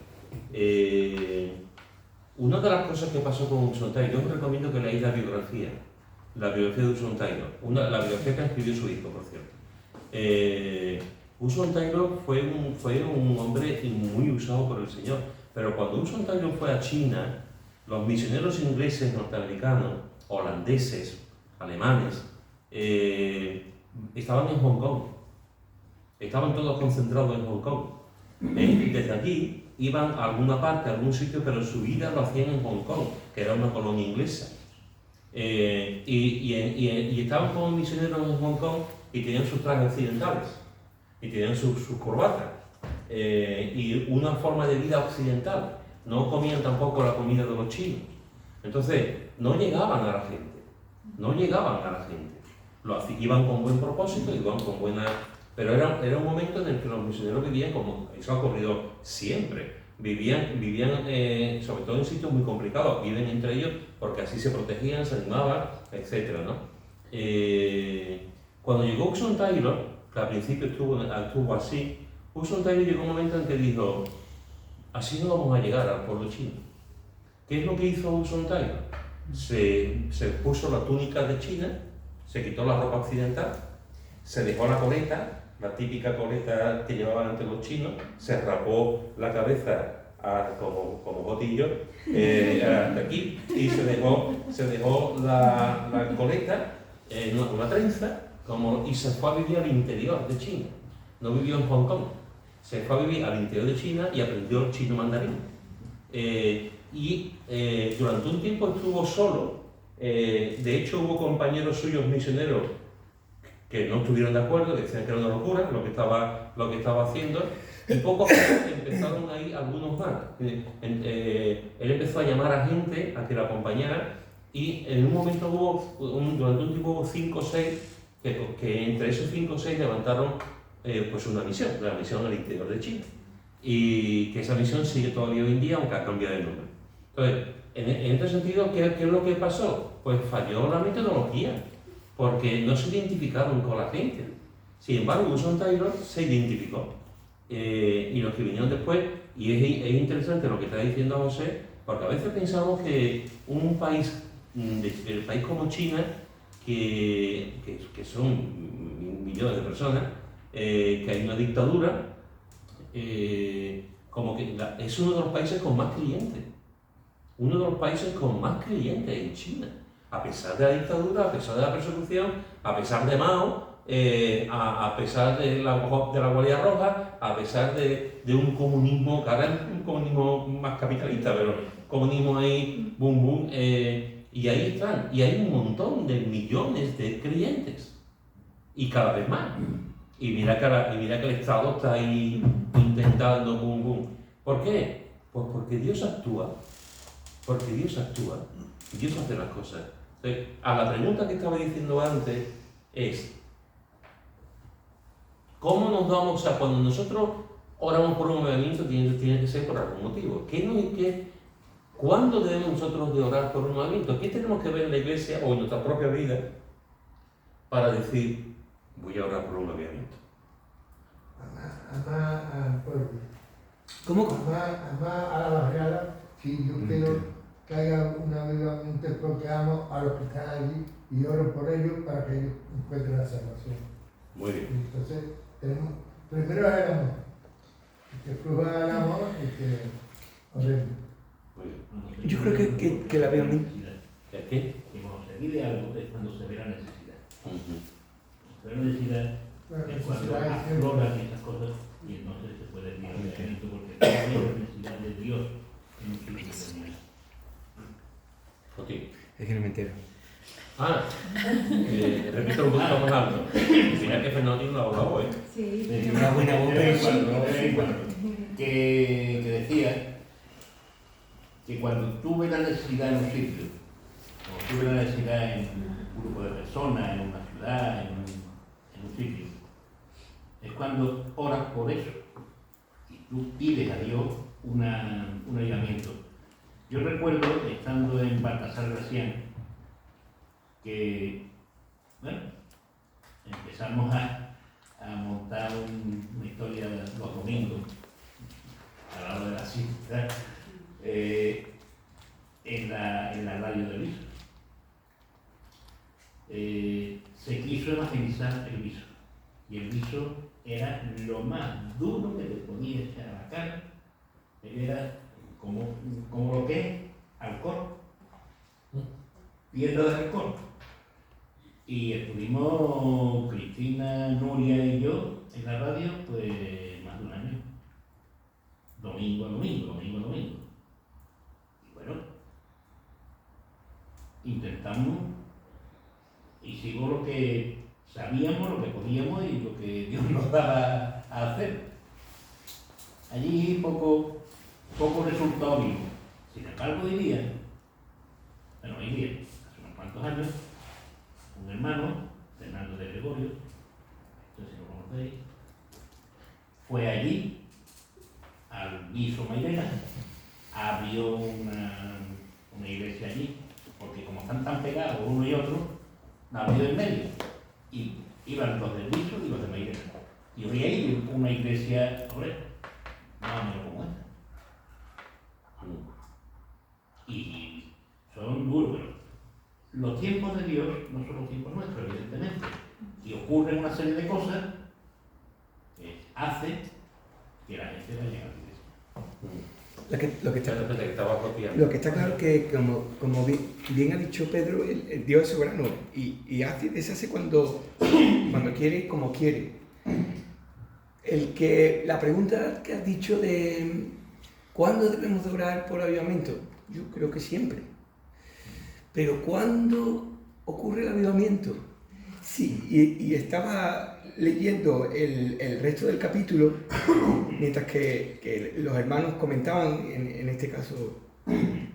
Una de las cosas que pasó con Hudson Taylor, yo os recomiendo que leáis la biografía de Hudson Taylor, la biografía que escribió su hijo, por cierto. Hudson Taylor fue un hombre muy usado por el Señor, pero cuando Hudson Taylor fue a China, los misioneros ingleses norteamericanos holandeses, alemanes, estaban en Hong Kong. Estaban todos concentrados en Hong Kong. Desde aquí iban a alguna parte, a algún sitio, pero su vida lo hacían en Hong Kong, que era una colonia inglesa. Y estaban como misioneros en Hong Kong y tenían sus trajes occidentales, y tenían sus corbatas, y una forma de vida occidental. No comían tampoco la comida de los chinos. Entonces, no llegaban a la gente. Iban con buen propósito, iban con buena... Pero era un momento en el que los misioneros vivían como... Eso ha ocurrido siempre. Vivían sobre todo en sitios muy complicados. Viven entre ellos porque así se protegían, se animaban, etc., ¿no? Cuando llegó Hudson Taylor, que al principio estuvo así, Hudson Taylor llegó un momento en que dijo: así no vamos a llegar al pueblo chino. ¿Qué es lo que hizo Hudson Taylor? Se puso la túnica de China, se quitó la ropa occidental, se dejó la coleta, la típica coleta que llevaban ante los chinos, se rapó la cabeza como botillo hasta aquí y se dejó la coleta en una trenza y se fue a vivir al interior de China. No vivió en Hong Kong, se fue a vivir al interior de China y aprendió chino mandarín. Durante un tiempo estuvo solo. De hecho, hubo compañeros suyos misioneros que no estuvieron de acuerdo, decían que era una locura lo que estaba haciendo, y poco a poco empezaron ahí algunos más. Él empezó a llamar a gente a que la acompañara, y en un momento durante un tiempo hubo 5 o 6 que entre esos 5 o 6 levantaron pues una misión, la misión al interior de China, y que esa misión sigue todavía hoy en día, aunque ha cambiado de nombre. Entonces, en este sentido, ¿qué es lo que pasó? Pues falló la metodología, porque no se identificaron con la gente. Sin embargo, Hudson Taylor se identificó. Y los que vinieron después, y es interesante lo que está diciendo José, porque a veces pensamos que un país, el país como China, que son millones de personas, que hay una dictadura, como que es uno de los países con más creyentes. Uno de los países con más creyentes en China. A pesar de la dictadura, a pesar de la persecución, a pesar de Mao, a pesar de la Guardia Roja, a pesar de un comunismo, que ahora es un comunismo más capitalista, pero comunismo ahí, boom, boom, y ahí están. Y hay un montón de millones de creyentes, y cada vez más. Y mira que el Estado está ahí intentando, boom, boom. ¿Por qué? Pues porque Dios actúa. Porque Dios actúa, Dios hace las cosas. Entonces, a la pregunta que estaba diciendo antes es: ¿cómo nos damos a cuando nosotros oramos por un movimiento? Tiene que ser por algún motivo. ¿Cuándo debemos nosotros de orar por un movimiento? ¿Qué tenemos que ver en la iglesia o en nuestra propia vida para decir: voy a orar por un movimiento? Amar al pueblo. ¿Cómo? Amar a la barriada. Sí, yo quiero que haya un avivamiento porque amo a los que están allí y oro por ellos para que ellos encuentren la salvación. Muy bien. Entonces, primero es el amor. Que fluya el amor y que oremos. Muy bien. Yo creo que la veo muy... ¿El qué? Que cuando se vive algo es cuando se ve la necesidad. Uh-huh. Se ve la necesidad Bueno, es cuando necesidad es afloran esas cosas y entonces se puede vivir el movimiento porque hay la necesidad de Dios en un sitio determinado. Contigo. Es que no me entero. Repito un poquito más alto. Mira que Fernando tiene una buena voz, ¿eh? Sí. Una buena voz, pero que decía que cuando tuve la necesidad en un sitio, o tuve la necesidad en un grupo de personas, en una ciudad, en un sitio, es cuando oras por eso y tú pides a Dios un ayudamiento. Yo recuerdo, estando en Baltasar Gracián, que, bueno, empezamos a montar una historia los domingos, a la hora de la cita, en la radio de Viso. Se quiso evangelizar el Viso, y el Viso era lo más duro que te podía echar a la cara. Era como lo que es alcohol. Tierra de Alcor. Y estuvimos Cristina, Nuria y yo en la radio pues más de un año. Domingo a domingo. Y bueno, intentamos, hicimos lo que sabíamos, lo que podíamos y lo que Dios nos daba a hacer. Allí poco resultado vimos. Sin embargo, hoy día, hace unos cuantos años, un hermano, Fernando de Gregorio, no sé si lo conocéis, fue allí, al Viso Mairena, abrió una iglesia allí, porque como están tan pegados uno y otro, la abrió en medio, y iban los del Viso y los de Mairena. Y hoy hay una iglesia obrera, más o menos como esta. Y son duros, pero los tiempos de Dios no son los tiempos nuestros, evidentemente. Y ocurren una serie de cosas que hacen que la gente vaya a la iglesia. Lo que está claro que, como bien ha dicho Pedro, el Dios es soberano y deshace cuando quiere y como quiere. La pregunta que has dicho de ¿cuándo debemos de orar por avivamiento? Yo creo que siempre. Pero ¿cuándo ocurre el avivamiento? Sí, y estaba leyendo el resto del capítulo, mientras que los hermanos comentaban, en este caso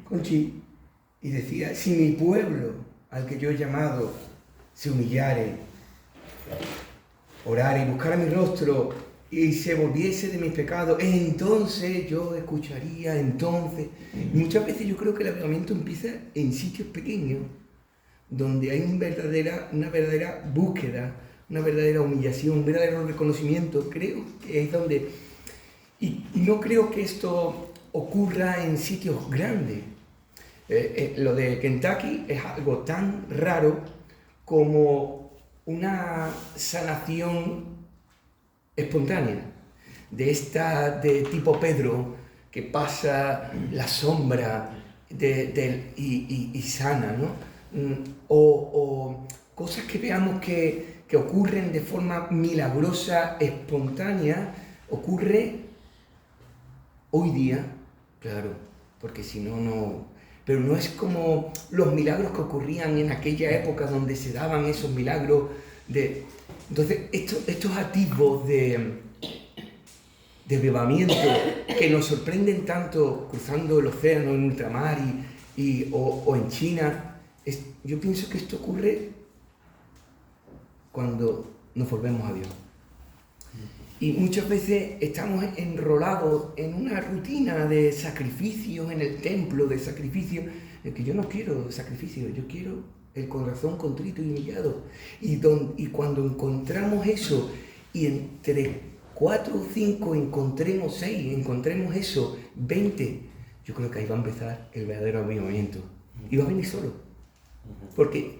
Conchi, y decía, si mi pueblo, al que yo he llamado, se humillare, orare y buscara mi rostro, y se volviese de mis pecados, entonces yo escucharía, entonces. Y muchas veces yo creo que el avivamiento empieza en sitios pequeños, donde hay una verdadera búsqueda, una verdadera humillación, un verdadero reconocimiento. Creo que es donde... Y no creo que esto ocurra en sitios grandes. Lo de Kentucky es algo tan raro como una sanación espontánea, de tipo Pedro, que pasa la sombra y sana, ¿no? O cosas que veamos que ocurren de forma milagrosa, espontánea, ocurre hoy día, claro, porque si no, no... Pero no es como los milagros que ocurrían en aquella época donde se daban esos milagros de... Entonces, estos atisbos de avivamiento que nos sorprenden tanto cruzando el océano en ultramar o en China, yo pienso que esto ocurre cuando nos volvemos a Dios. Y muchas veces estamos enrolados en una rutina de sacrificios en el templo, de sacrificios, en que yo no quiero sacrificios, yo quiero el corazón contrito y humillado. Y cuando encontramos eso, y entre 4 o 5 encontremos 6, encontremos eso, 20, yo creo que ahí va a empezar el verdadero avivamiento. Y va a venir solo. Porque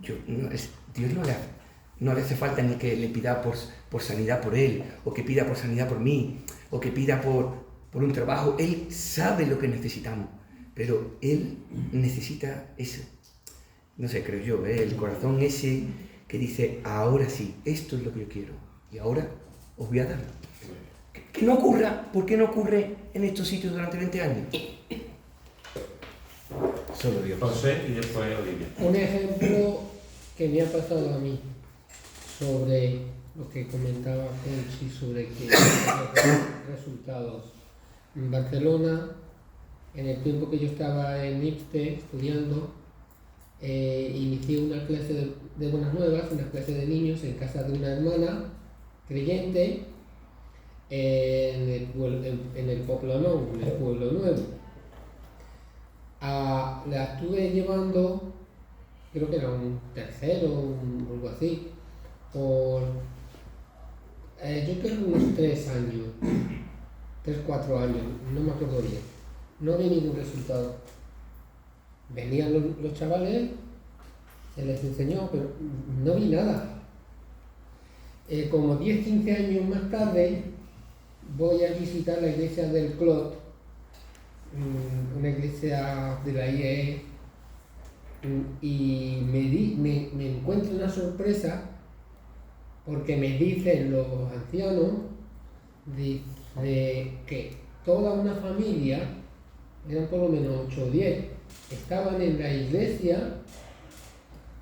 Dios no le hace falta ni que le pida por sanidad por él, o que pida por sanidad por mí, o que pida por un trabajo. Él sabe lo que necesitamos, pero él necesita eso. No sé, creo yo, el corazón ese que dice, ahora sí, esto es lo que yo quiero, y ahora os voy a dar. Que no ocurra, ¿por qué no ocurre en estos sitios durante 20 años? Solo Dios. José y después Olivia. Un ejemplo que me ha pasado a mí sobre lo que comentaba Conchi sobre que resultados. En Barcelona, en el tiempo que yo estaba en IPSTE estudiando, inicié una clase de Buenas Nuevas, una clase de niños en casa de una hermana creyente en el Pueblo Nuevo. La estuve llevando, creo que era un tercero o algo así, por yo creo unos 3 años, 3-4 años, no me acuerdo bien. No vi ningún resultado. Venían los chavales, se les enseñó, pero no vi nada. Como 10-15 años más tarde, voy a visitar la iglesia del Clot, una iglesia de la IE, y me encuentro una sorpresa porque me dicen los ancianos de que toda una familia, eran por lo menos 8 o 10, estaban en la iglesia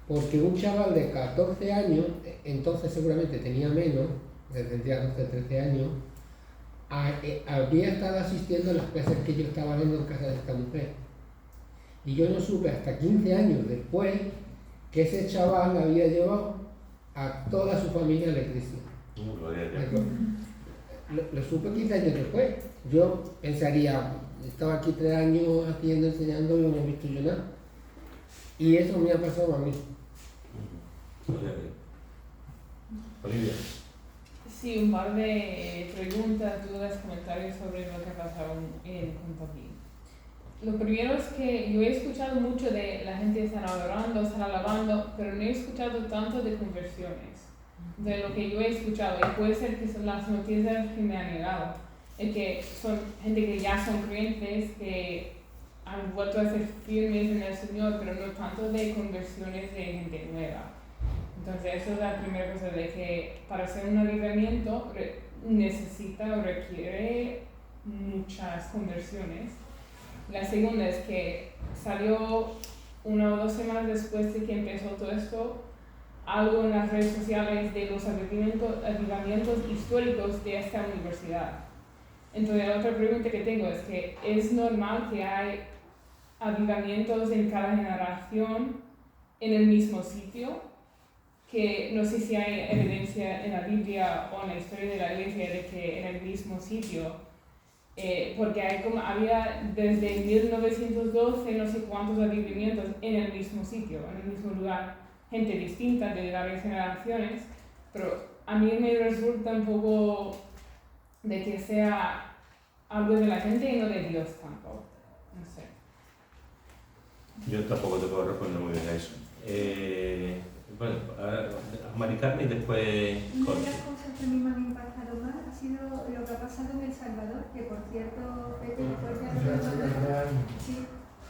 porque un chaval de 14 años, entonces seguramente tenía menos, tendría 12 o 13 años, había estado asistiendo a las clases que yo estaba viendo en casa de esta mujer. Y yo no supe hasta 15 años después que ese chaval había llevado a toda su familia a la iglesia. Lo supe 15 años después. Yo pensaría, estaba aquí 3 años haciendo, enseñando y no he visto yo nada. Y eso me ha pasado a mí. Olivia. Sí, un par de preguntas, dudas, comentarios sobre lo que ha pasado en Kentucky. Lo primero es que yo he escuchado mucho de la gente estar adorando, estar alabando, pero no he escuchado tanto de conversiones. De lo que yo he escuchado, y puede ser que son las noticias que me han llegado, es que son gente que ya son creyentes, que han vuelto a ser firmes en el Señor, pero no tanto de conversiones de gente nueva. Entonces, eso es la primera cosa, de que para hacer un avivamiento necesita o requiere muchas conversiones. La segunda es que salió 1 o 2 semanas después de que empezó todo esto, algo en las redes sociales de los avivamientos históricos de esta universidad. Entonces, la otra pregunta que tengo es que ¿es normal que hay avivamientos en cada generación en el mismo sitio? Que no sé si hay evidencia en la Biblia o en la historia de la Iglesia de que en el mismo sitio, porque había desde 1912 no sé cuántos avivamientos en el mismo sitio, en el mismo lugar, gente distinta de varias generaciones, pero a mí me resulta un poco de que sea algo de la gente y no de Dios tampoco, no sé. Yo tampoco te puedo responder muy bien a eso. Bueno, Mari Carmen y después Una de las cosas que a mí me han impactado más ha sido lo que ha pasado en El Salvador, que por cierto, Pepe, después de El Salvador, sí,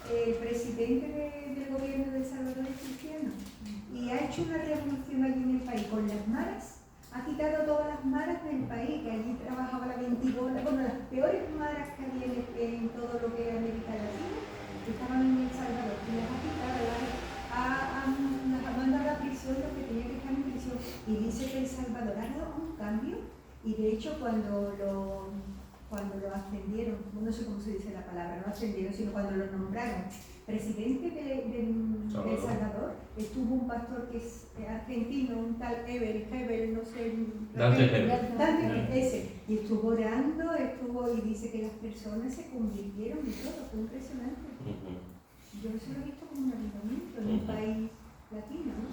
el presidente del gobierno de El Salvador es cristiano y ha hecho una revolución allí en el país con las maras. Ha quitado todas las maras del país, que allí trabajaba la bentigola, bueno, las peores maras que había en todo lo que era América Latina, estaban en El Salvador, y las ha quitado, las mandado a la prisión, los que tenían que estar en prisión, y dice que El Salvador ha dado un cambio, y de hecho cuando lo ascendieron, no sé cómo se dice la palabra, no ascendieron, sino cuando lo nombraron presidente de El Salvador, estuvo un pastor que es argentino, un tal Hebel, no sé, Dante, ese, y estuvo orando, y dice que las personas se convirtieron y todo, fue impresionante. Yo eso lo he visto como un avivamiento en un país latino, ¿no?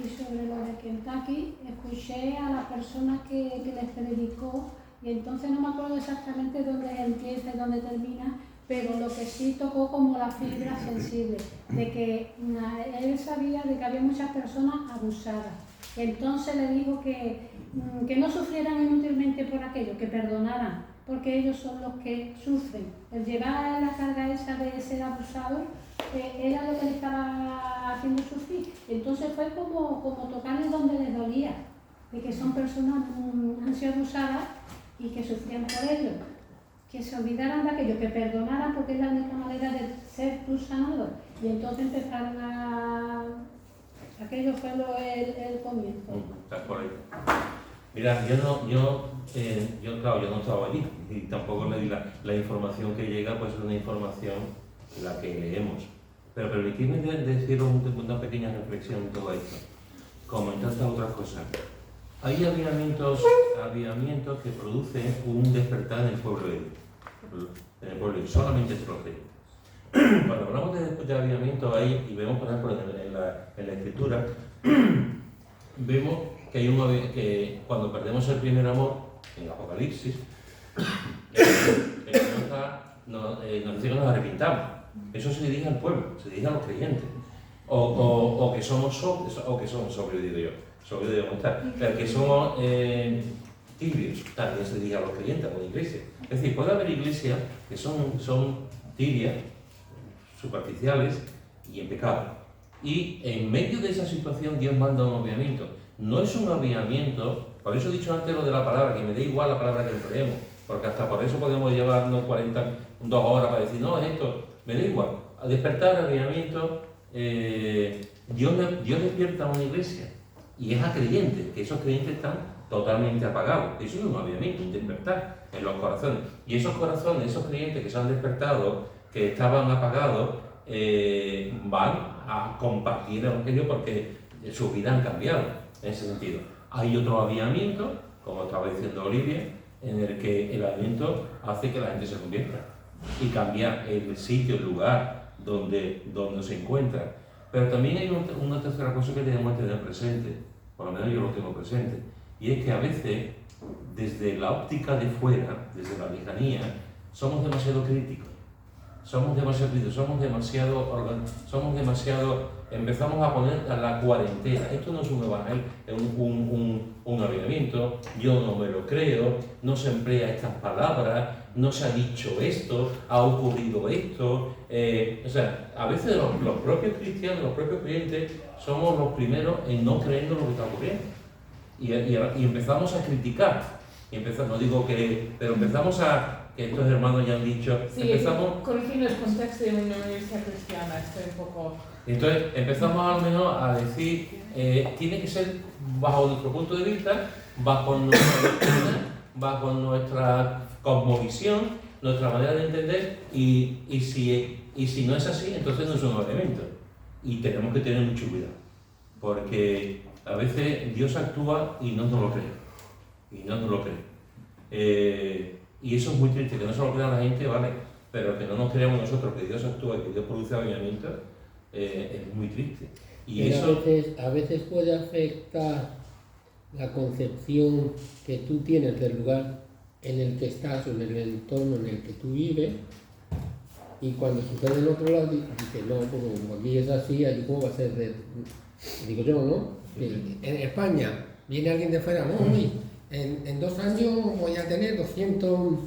Y sobre lo de Kentucky, escuché a la persona que les predicó, y entonces no me acuerdo exactamente dónde empieza y dónde termina, pero lo que sí tocó como la fibra sensible, de que él sabía de que había muchas personas abusadas. Entonces le dijo que no sufrieran inútilmente por aquello, que perdonaran, porque ellos son los que sufren. El llevar la carga esa de ser abusado era lo que le estaba haciendo sufrir. Entonces fue como tocarles donde les dolía, de que son personas han sido abusadas y que sufrían por ello. Que se olvidaran de aquello, que perdonaran, porque es la única manera de ser tú sanado. Y entonces empezaron aquello fue el comienzo. Estás por ahí. Mira, yo no estaba allí y tampoco le di la información que llega, pues es una información la que leemos. Pero permitidme deciros una pequeña reflexión en todo esto, como en tantas otras cosas. Hay avivamientos que producen un despertar en el pueblo de Dios, solamente te lo digo. Cuando hablamos de avivamiento ahí, y vemos por ejemplo en la escritura, vemos que hay que cuando perdemos el primer amor, en Apocalipsis, nos dice que nos arrepintamos. Eso se dirige al pueblo, se dirige a los creyentes. O que somos sobrios, digo yo. Sobrios debemos estar. Pero que somos tibios, también se dirige a los creyentes, a la iglesia. Es decir, puede haber iglesias que son tibias, superficiales, y en pecado. Y en medio de esa situación Dios manda un aviamiento. No es un aviamiento, por eso he dicho antes lo de la palabra, que me da igual la palabra que empleemos, porque hasta por eso podemos llevarnos 2 horas para decir, no, es esto, me da igual. Al despertar, aviamiento, Dios despierta a una iglesia y es a creyentes, que esos creyentes están totalmente apagados. Eso es un aviamiento, un despertar en los corazones. Y esos corazones, esos creyentes que se han despertado, que estaban apagados, van a compartir el Evangelio porque sus vidas han cambiado en ese sentido. Hay otro aviamiento, como estaba diciendo Olivia, en el que el aviamiento hace que la gente se convierta y cambia el sitio, el lugar donde se encuentra. Pero también hay una tercera cosa que tenemos que tener presente, por lo menos yo lo tengo presente, y es que a veces, desde la óptica de fuera, desde la lejanía, somos demasiado críticos. Somos demasiado, empezamos a poner a la cuarentena. Esto no es un evangelio, es un avivamiento, yo no me lo creo, no se emplea estas palabras, no se ha dicho esto, ha ocurrido esto. O sea, a veces los propios cristianos, los propios creyentes, somos los primeros en no creer lo que está ocurriendo. Y empezamos a criticar. No digo que, pero empezamos a, que estos hermanos ya han dicho, Sí, empezamos... corrigiendo el contexto de una universidad cristiana, estoy un poco... Entonces empezamos al menos a decir, tiene que ser bajo nuestro punto de vista, bajo nuestra doctrina, bajo nuestra cosmovisión, nuestra manera de entender, y si no es así, entonces no es un elemento. Y tenemos que tener mucho cuidado, porque a veces Dios actúa y no nos lo cree. Y eso es muy triste, que no se lo crea la gente, vale, pero que no nos creamos nosotros que Dios actúa y que Dios produce avivamiento, es muy triste. Y pero eso... a veces puede afectar la concepción que tú tienes del lugar en el que estás o en el entorno en el que tú vives, y cuando sucede en otro lado dices, no, como aquí es así, allí cómo va a ser digo yo, ¿no? En España viene alguien de fuera, no, uy, en 2 años voy a tener 200,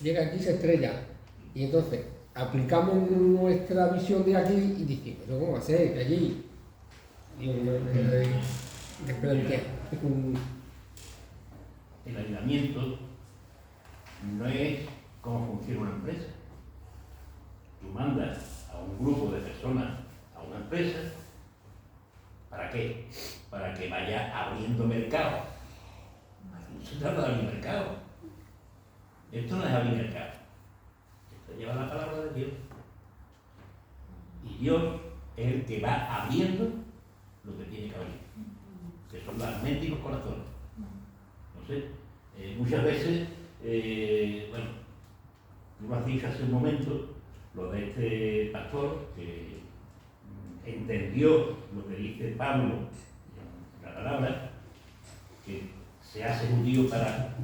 llega aquí, se estrella. Y entonces aplicamos nuestra visión de aquí y decimos, ¿pero cómo va a ser allí? Y el aislamiento no es cómo funciona una empresa. Tú mandas a un grupo de personas a una empresa, ¿para qué? Para que vaya abriendo mercado. No se trata de abrir mercado. Esto no es abrir mercado. Esto lleva la palabra de Dios. Y Dios es el que va abriendo lo que tiene que abrir, que son las mentes y los corazones. Entonces, muchas veces, bueno, tú lo has dicho hace un momento, lo de este pastor que entendió lo que dice Pablo en la palabra, que se hace judío para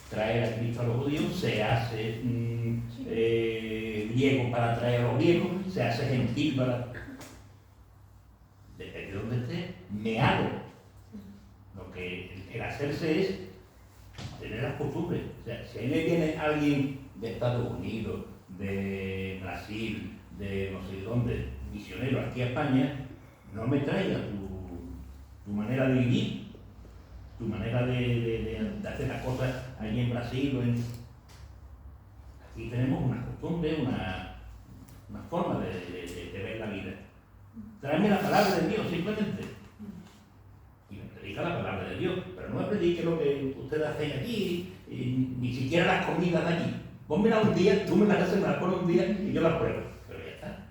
traer a Cristo a los judíos, se hace griego para traer a los griegos, se hace gentil para... Depende de donde esté, me hago. Lo que el hacerse es tener las costumbres. O sea, si ahí me viene alguien de Estados Unidos, de Brasil, de no sé dónde, misionero aquí a España, no me traiga tu manera de vivir, tu manera de hacer las cosas allí en Brasil o en... Aquí tenemos una costumbre, una forma de ver la vida. Tráeme la palabra de Dios, simplemente. Y me predica la palabra de Dios, pero no me predique lo que ustedes hacen aquí, ni siquiera las comidas de aquí. Pónmela un día, tú me las haces, me las pones un día y yo las pruebo. Pero ya está.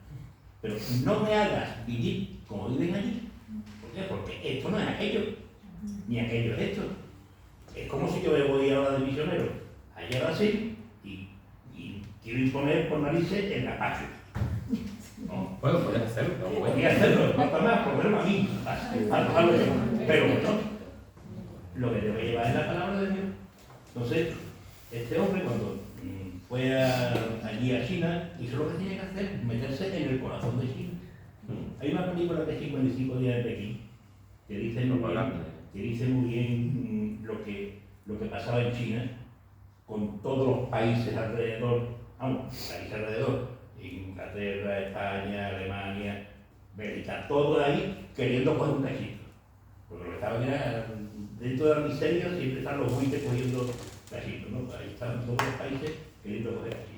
Pero no me hagas vivir como viven allí. ¿Por qué? Porque esto no es aquello, ni aquello es esto. Es como si yo me voy ahora de misionero allá a Brasil y quiero imponer por narices el gazpacho. ¿No? Bueno, podrías hacerlo. Podría hacerlo, no está mal, por verlo a mí. Pero bueno, lo que debe llevar es la palabra de Dios. Entonces, este hombre cuando fue allí a China, hizo lo que tenía que hacer, meterse en el corazón de China. Hay una película de 55 días de Pekín que dice muy bien lo que pasaba en China con todos los países alrededor, Inglaterra, España, Alemania, Está todo ahí queriendo coger un cachito. Porque lo que estaban era, dentro de la miseria siempre están los buitres cogiendo cachitos, ¿no? Ahí están todos los países queriendo coger cachitos.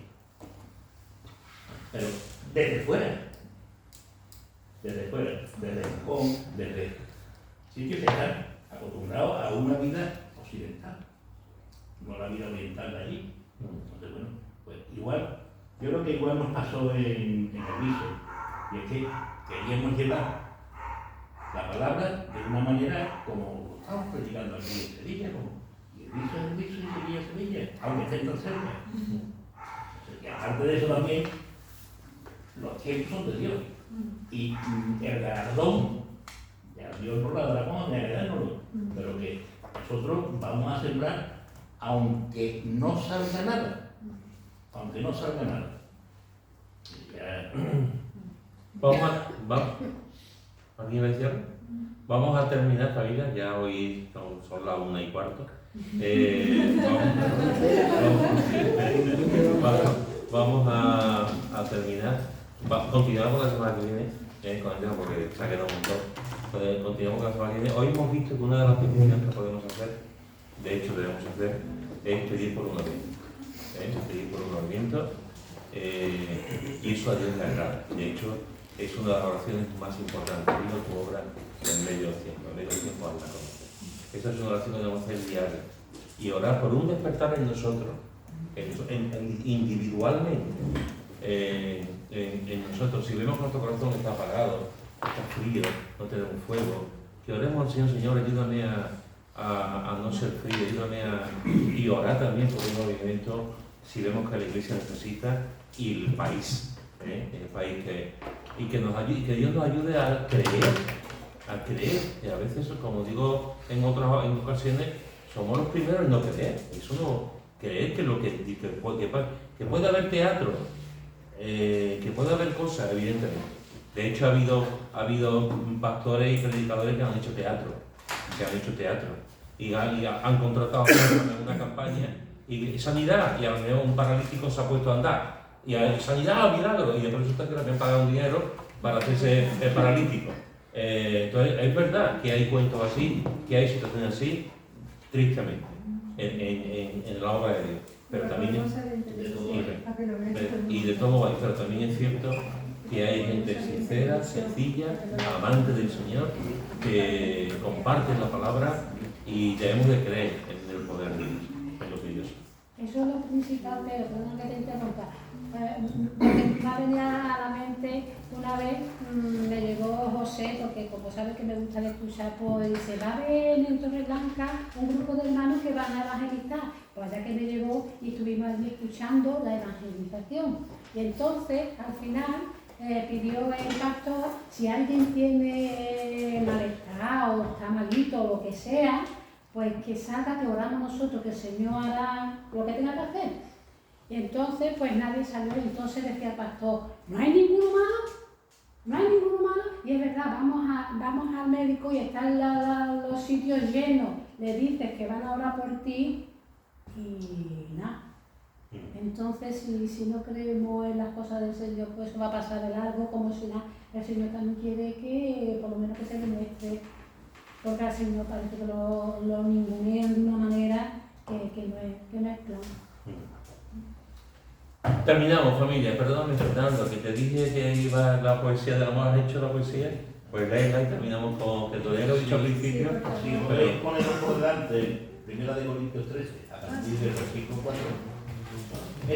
Pero desde fuera, desde Hong, desde sitios que están acostumbrados a una vida occidental, no a la vida oriental de allí. Entonces, bueno, pues igual, yo creo que igual nos pasó en el viso, y es que queríamos llevar la palabra de una manera como estamos predicando aquí en Sevilla, y el viso es el viso y Sevilla es Sevilla, aunque estén tan cerca. Entonces, que aparte de eso también, los tiempos son de Dios. Y el galardón, ya Dios nos lo dará como galardón, pero que nosotros vamos a sembrar aunque no salga nada. Aunque no salga nada. Ya. Vamos a terminar, familia, ya hoy son las 1:15. Vamos a terminar. Continuamos la semana que viene, con el tema porque se ha quedado un montón. Continuamos la semana que viene. Hoy hemos visto que una de las peticiones que podemos hacer, de hecho debemos hacer, es pedir por un aumento. Pedir por un aumento, y eso a Dios le agrada. De hecho, es una de las oraciones más importantes. Digo tu obra en medio del tiempo, hazla conocer. Esa es una oración que debemos hacer diaria. Y orar por un despertar en nosotros, individualmente, en nosotros. Si vemos que nuestro corazón está apagado, está frío, no tenemos fuego, que oremos al Señor, Señor, ayúdame a no ser frío, ayúdame y orar también por un movimiento, si vemos que la Iglesia necesita, y el país y que Dios nos ayude a creer, y a veces, como digo en ocasiones, somos los primeros en no creer. Eso no, creer que puede haber teatro, que puede haber cosas, evidentemente. De hecho, ha habido pastores y predicadores que han hecho teatro, y han contratado una campaña y sanidad, y a lo mejor un paralítico se ha puesto a andar, y sanidad, milagro, y después resulta que le habían pagado un dinero para hacerse el paralítico. Entonces, es verdad que hay cuentos así, que hay situaciones así, tristemente, en la obra de Dios. Pero también pero también es cierto que hay gente sincera, sencilla, amante del Señor, que comparte la palabra, y debemos de creer en el poder de Dios, en lo que Dios es. Eso es lo principal, pero perdón que te interrumpa. Me ha venido a la mente una vez, me llegó José, porque como sabes que me gusta escuchar, pues dice, va a haber en Torreblanca un grupo de hermanos que van a evangelizar. Pues allá que me llegó y estuvimos allí escuchando la evangelización. Y entonces, al final, pidió el pastor, si alguien tiene malestar o está malito o lo que sea, pues que salga, que oramos nosotros, que el Señor hará lo que tenga que hacer. Y entonces, pues nadie salió, y entonces decía el pastor, no hay ninguno malo, y es verdad, vamos al médico y están los sitios llenos, le dices que van a orar por ti, y nada. Entonces, si no creemos en las cosas del Señor, pues eso va a pasar de largo, como si nada. El Señor también quiere que, por lo menos que se demuestre, porque al Señor parece que lo ningunean de una manera que no es plan. Terminamos, familia. Perdóname, Fernando, que te dije que iba la poesía del amor. ¿Has hecho la poesía? Pues léela y terminamos con que todavía lo he dicho al principio. Si podéis ponerlo por delante, 1 Corintios 13, a partir del versículo 4.